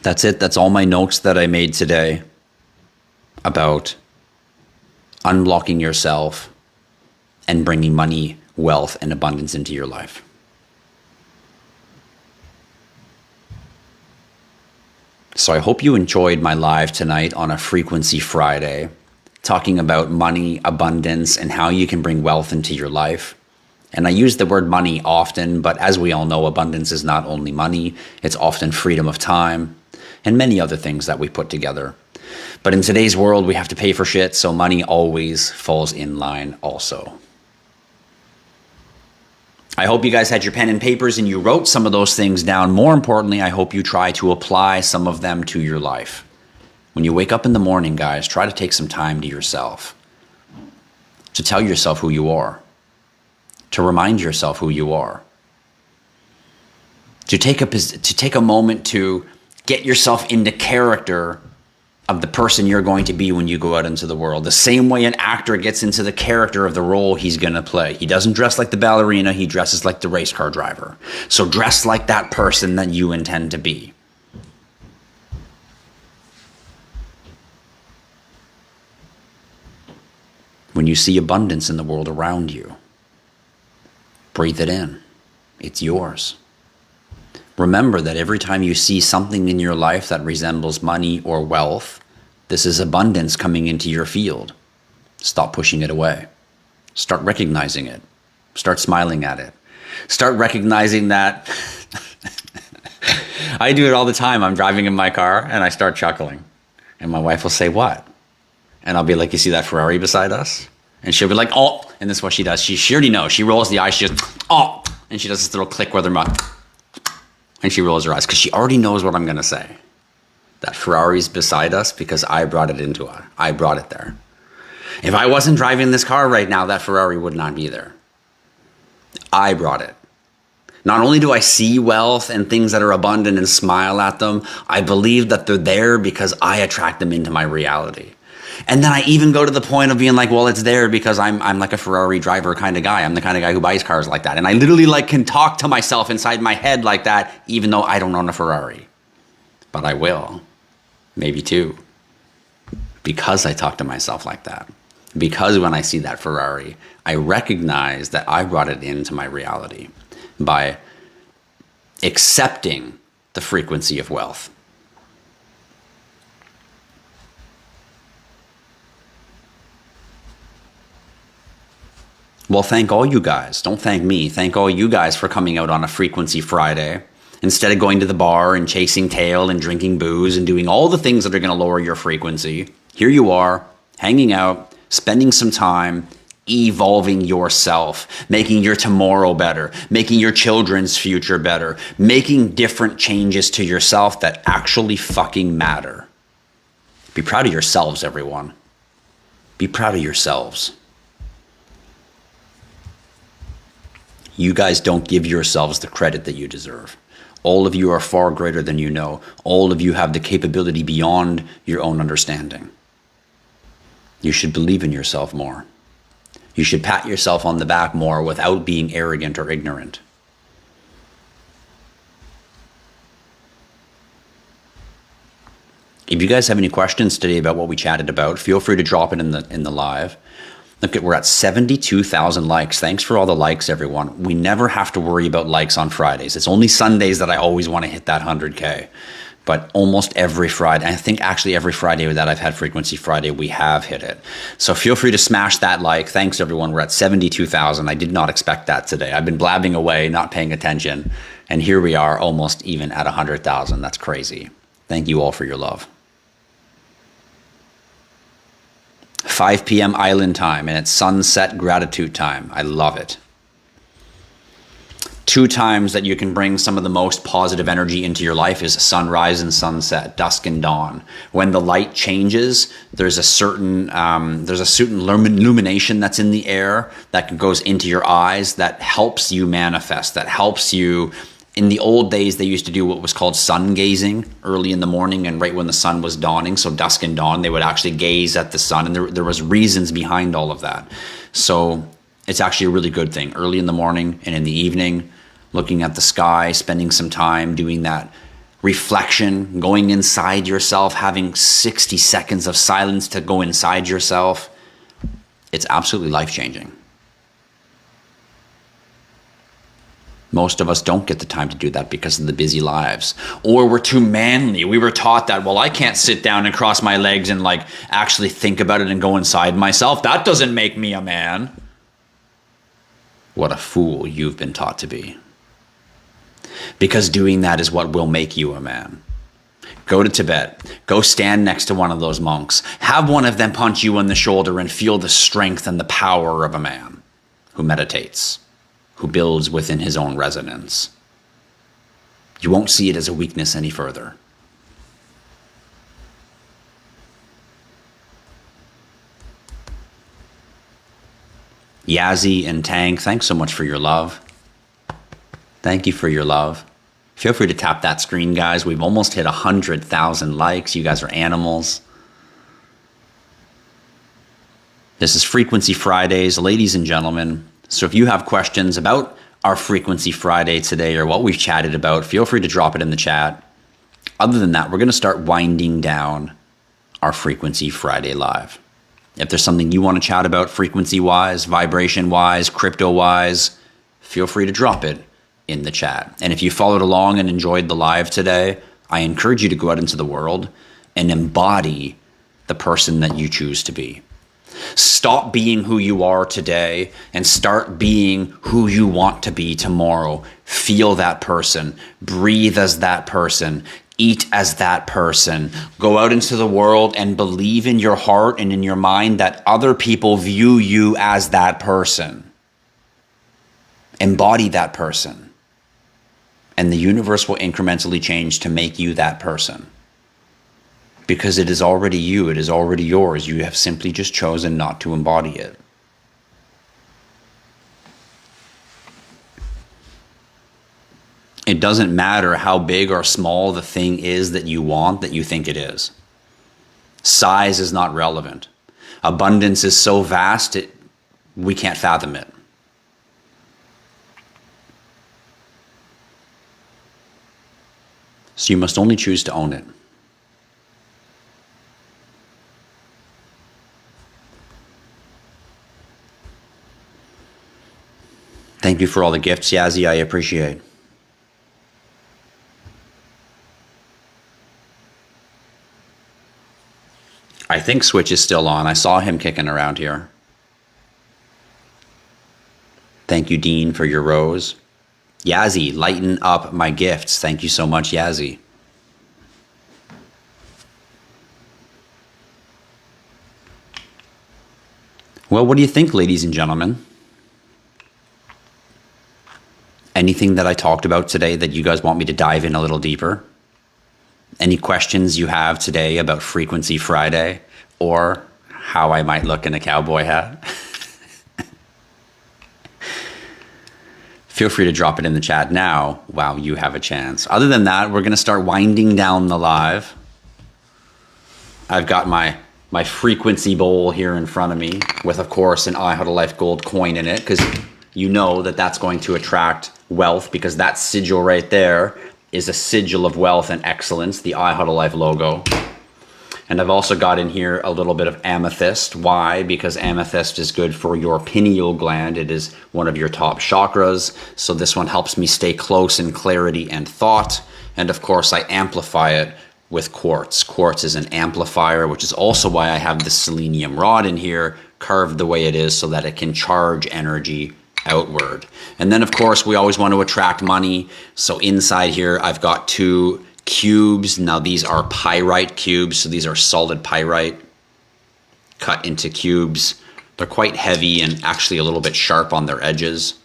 That's it. That's all my notes that I made today about unblocking yourself and bringing money, wealth, and abundance into your life. So I hope you enjoyed my live tonight on a Frequency Friday, talking about money, abundance, and how you can bring wealth into your life. And I use the word money often, but as we all know, abundance is not only money, it's often freedom of time and many other things that we put together. But in today's world, we have to pay for shit, so money always falls in line also. I hope you guys had your pen and papers and you wrote some of those things down. More importantly, I hope you try to apply some of them to your life. When you wake up in the morning, guys, try to take some time to yourself, to tell yourself who you are, to remind yourself who you are, to take a moment to get yourself into character of the person you're going to be when you go out into the world. The same way an actor gets into the character of the role he's going to play. He doesn't dress like the ballerina, he dresses like the race car driver. So dress like that person that you intend to be. When you see abundance in the world around you, breathe it in. It's yours. Remember that every time you see something in your life that resembles money or wealth, this is abundance coming into your field. Stop pushing it away. Start recognizing it. Start smiling at it. Start recognizing that. I do it all the time. I'm driving in my car and I start chuckling. And my wife will say, what? And I'll be like, you see that Ferrari beside us? And she'll be like, oh. And this is what she does. She already knows. She rolls the eyes. She just, oh. And she does this little click with her mouth. And she rolls her eyes because she already knows what I'm going to say. That Ferrari's beside us because I brought it into it. I brought it there. If I wasn't driving this car right now, that Ferrari would not be there. I brought it. Not only do I see wealth and things that are abundant and smile at them, I believe that they're there because I attract them into my reality. And then I even go to the point of being like, well, it's there because I'm like a Ferrari driver kind of guy. I'm the kind of guy who buys cars like that. And I literally can talk to myself inside my head like that, even though I don't own a Ferrari. But I will. Maybe two. Because I talk to myself like that. Because when I see that Ferrari, I recognize that I brought it into my reality by accepting the frequency of wealth. Well, thank all you guys. Don't thank me. Thank all you guys for coming out on a Frequency Friday. Instead of going to the bar and chasing tail and drinking booze and doing all the things that are going to lower your frequency, here you are, hanging out, spending some time, evolving yourself, making your tomorrow better, making your children's future better, making different changes to yourself that actually fucking matter. Be proud of yourselves, everyone. Be proud of yourselves. You guys don't give yourselves the credit that you deserve. All of you are far greater than you know. All of you have the capability beyond your own understanding. You should believe in yourself more. You should pat yourself on the back more without being arrogant or ignorant. If you guys have any questions today about what we chatted about, feel free to drop it in the live. Look, we're at 72,000 likes. Thanks for all the likes, everyone. We never have to worry about likes on Fridays. It's only Sundays that I always want to hit that 100K. But almost every Friday, I think actually every Friday that I've had Frequency Friday, we have hit it. So feel free to smash that like. Thanks, everyone. We're at 72,000. I did not expect that today. I've been blabbing away, not paying attention. And here we are, almost even at 100,000. That's crazy. Thank you all for your love. 5 p.m. Island time, and it's sunset gratitude time. I love it. 2 times that you can bring some of the most positive energy into your life is sunrise and sunset, dusk and dawn. When the light changes, there's a certain illumination that's in the air that goes into your eyes that helps you manifest, that helps you. In the old days, they used to do what was called sun gazing early in the morning and right when the sun was dawning. So dusk and dawn, they would actually gaze at the sun, and there was reasons behind all of that. So it's actually a really good thing. Early in the morning and in the evening, looking at the sky, spending some time doing that reflection, going inside yourself, having 60 seconds of silence to go inside yourself. It's absolutely life-changing. Most of us don't get the time to do that because of the busy lives. Or we're too manly. We were taught that, well, I can't sit down and cross my legs and like actually think about it and go inside myself. That doesn't make me a man. What a fool you've been taught to be. Because doing that is what will make you a man. Go to Tibet. Go stand next to one of those monks. Have one of them punch you on the shoulder and feel the strength and the power of a man who meditates, who builds within his own resonance. You won't see it as a weakness any further. Yazzie and Tang, thanks so much for your love. Thank you for your love. Feel free to tap that screen, guys. We've almost hit 100,000 likes. You guys are animals. This is Frequency Fridays, ladies and gentlemen. So if you have questions about our Frequency Friday today or what we've chatted about, feel free to drop it in the chat. Other than that, we're going to start winding down our Frequency Friday live. If there's something you want to chat about frequency-wise, vibration-wise, crypto-wise, feel free to drop it in the chat. And if you followed along and enjoyed the live today, I encourage you to go out into the world and embody the person that you choose to be. Stop being who you are today and start being who you want to be tomorrow. Feel that person. Breathe as that person. Eat as that person. Go out into the world and believe in your heart and in your mind that other people view you as that person. Embody that person. And the universe will incrementally change to make you that person. Because it is already you, it is already yours. You have simply just chosen not to embody it. It doesn't matter how big or small the thing is that you want, that you think it is. Size is not relevant. Abundance is so vast, we can't fathom it. So you must only choose to own it. Thank you for all the gifts, Yazzie. I appreciate. I think Switch is still on. I saw him kicking around here. Thank you, Dean, for your rose. Yazzie, lighten up my gifts. Thank you so much, Yazzie. Well, what do you think, ladies and gentlemen? Anything that I talked about today that you guys want me to dive in a little deeper? Any questions you have today about Frequency Friday or how I might look in a cowboy hat? Feel free to drop it in the chat now while you have a chance. Other than that, we're going to start winding down the live. I've got my frequency bowl here in front of me with, of course, an IHodlLife gold coin in it because you know that that's going to attract wealth because that sigil right there is a sigil of wealth and excellence, the IHodlLife logo. And I've also got in here a little bit of amethyst. Why? Because amethyst is good for your pineal gland. It is one of your top chakras. So this one helps me stay close in clarity and thought. And of course, I amplify it with quartz. Quartz is an amplifier, which is also why I have the selenium rod in here, carved the way it is so that it can charge energy outward. And then of course, we always want to attract money. So inside here, I've got 2 cubes. Now these are pyrite cubes. So these are solid pyrite cut into cubes. They're quite heavy and actually a little bit sharp on their edges.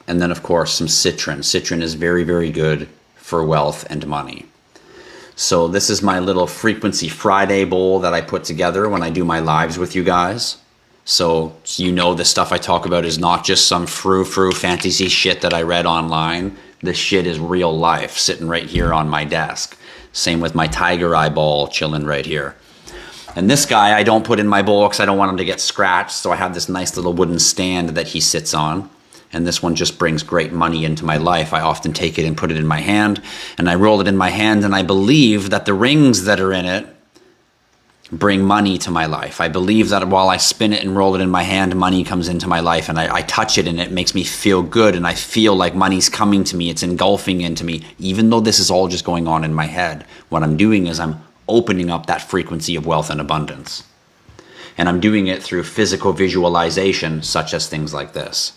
And then of course, some citron. Citron is very, very good for wealth and money. So this is my little Frequency Friday bowl that I put together when I do my lives with you guys. So you know the stuff I talk about is not just some frou-frou fantasy shit that I read online. This shit is real life sitting right here on my desk. Same with my tiger eye ball chilling right here. And this guy I don't put in my bowl because I don't want him to get scratched. So I have this nice little wooden stand that he sits on. And this one just brings great money into my life. I often take it and put it in my hand, and I roll it in my hand, and I believe that the rings that are in it bring money to my life. I believe that while I spin it and roll it in my hand, money comes into my life, and I touch it, and it makes me feel good, and I feel like money's coming to me. It's engulfing into me, even though this is all just going on in my head. What I'm doing is I'm opening up that frequency of wealth and abundance. And I'm doing it through physical visualization, such as things like this.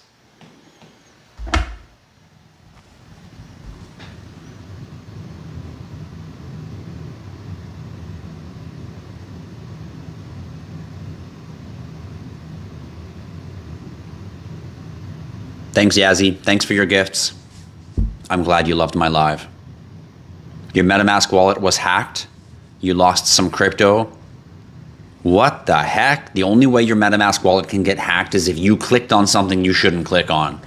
Thanks, Yazzie. Thanks for your gifts. I'm glad you loved my live. Your MetaMask wallet was hacked. You lost some crypto. What the heck? The only way your MetaMask wallet can get hacked is if you clicked on something you shouldn't click on.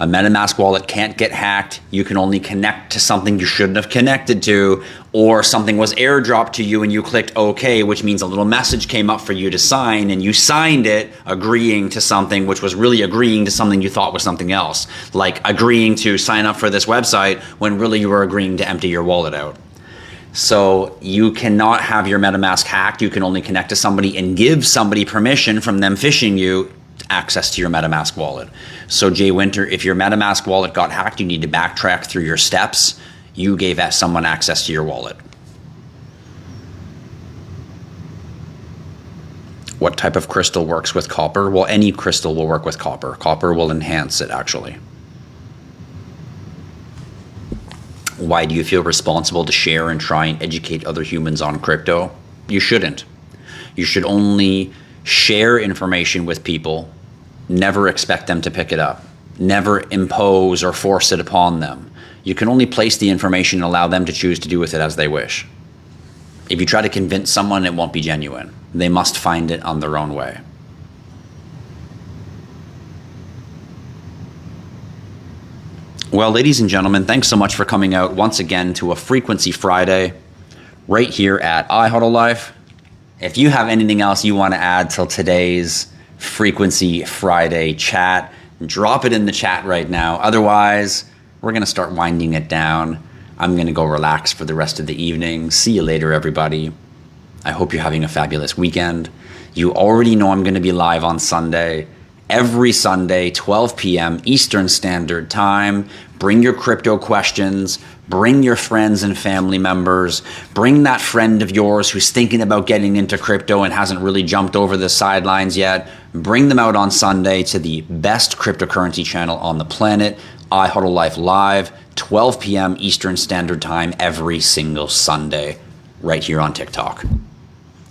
A MetaMask wallet can't get hacked. You can only connect to something you shouldn't have connected to, or something was airdropped to you and you clicked OK, which means a little message came up for you to sign, and you signed it agreeing to something which was really agreeing to something you thought was something else, like agreeing to sign up for this website when really you were agreeing to empty your wallet out. So you cannot have your MetaMask hacked. You can only connect to somebody and give somebody permission from them phishing you access to your MetaMask wallet. So Jay Winter, if your MetaMask wallet got hacked, you need to backtrack through your steps. You gave someone access to your wallet. What type of crystal works with copper? Well, any crystal will work with copper. Copper will enhance it, actually. Why do you feel responsible to share and try and educate other humans on crypto? You shouldn't. You should only share information with people. Never expect them to pick it up. Never impose or force it upon them. You can only place the information and allow them to choose to do with it as they wish. If you try to convince someone, it won't be genuine. They must find it on their own way. Well, ladies and gentlemen, thanks so much for coming out once again to a Frequency Friday right here at IHodlLife. If you have anything else you want to add till today's Frequency Friday chat, drop it in the chat right now. Otherwise, we're going to start winding it down. I'm going to go relax for the rest of the evening. See you later, everybody. I hope you're having a fabulous weekend. You already know I'm going to be live on Sunday. Every Sunday, 12 p.m. Eastern Standard Time. Bring your crypto questions. Bring your friends and family members. Bring that friend of yours who's thinking about getting into crypto and hasn't really jumped over the sidelines yet. Bring them out on Sunday to the best cryptocurrency channel on the planet, IHodlLife Live, 12 p.m. Eastern Standard Time every single Sunday, right here on TikTok.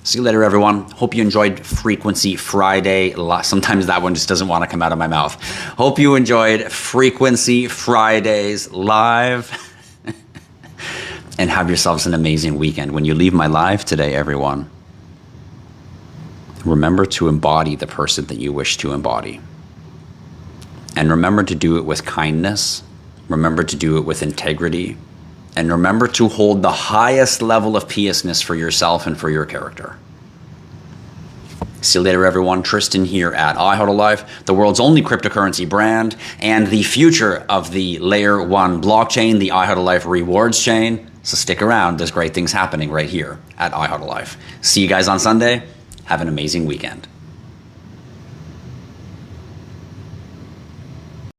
See you later, everyone. Hope you enjoyed Frequency Friday. Sometimes that one just doesn't want to come out of my mouth. Hope you enjoyed Frequency Fridays live. And have yourselves an amazing weekend. When you leave my live today, everyone, remember to embody the person that you wish to embody. And remember to do it with kindness. Remember to do it with integrity. And remember to hold the highest level of piousness for yourself and for your character. See you later, everyone. Tristan here at IHodlLife, the world's only cryptocurrency brand and the future of the Layer 1 blockchain, the IHodlLife rewards chain. So stick around. There's great things happening right here at IHodlLife. See you guys on Sunday. Have an amazing weekend.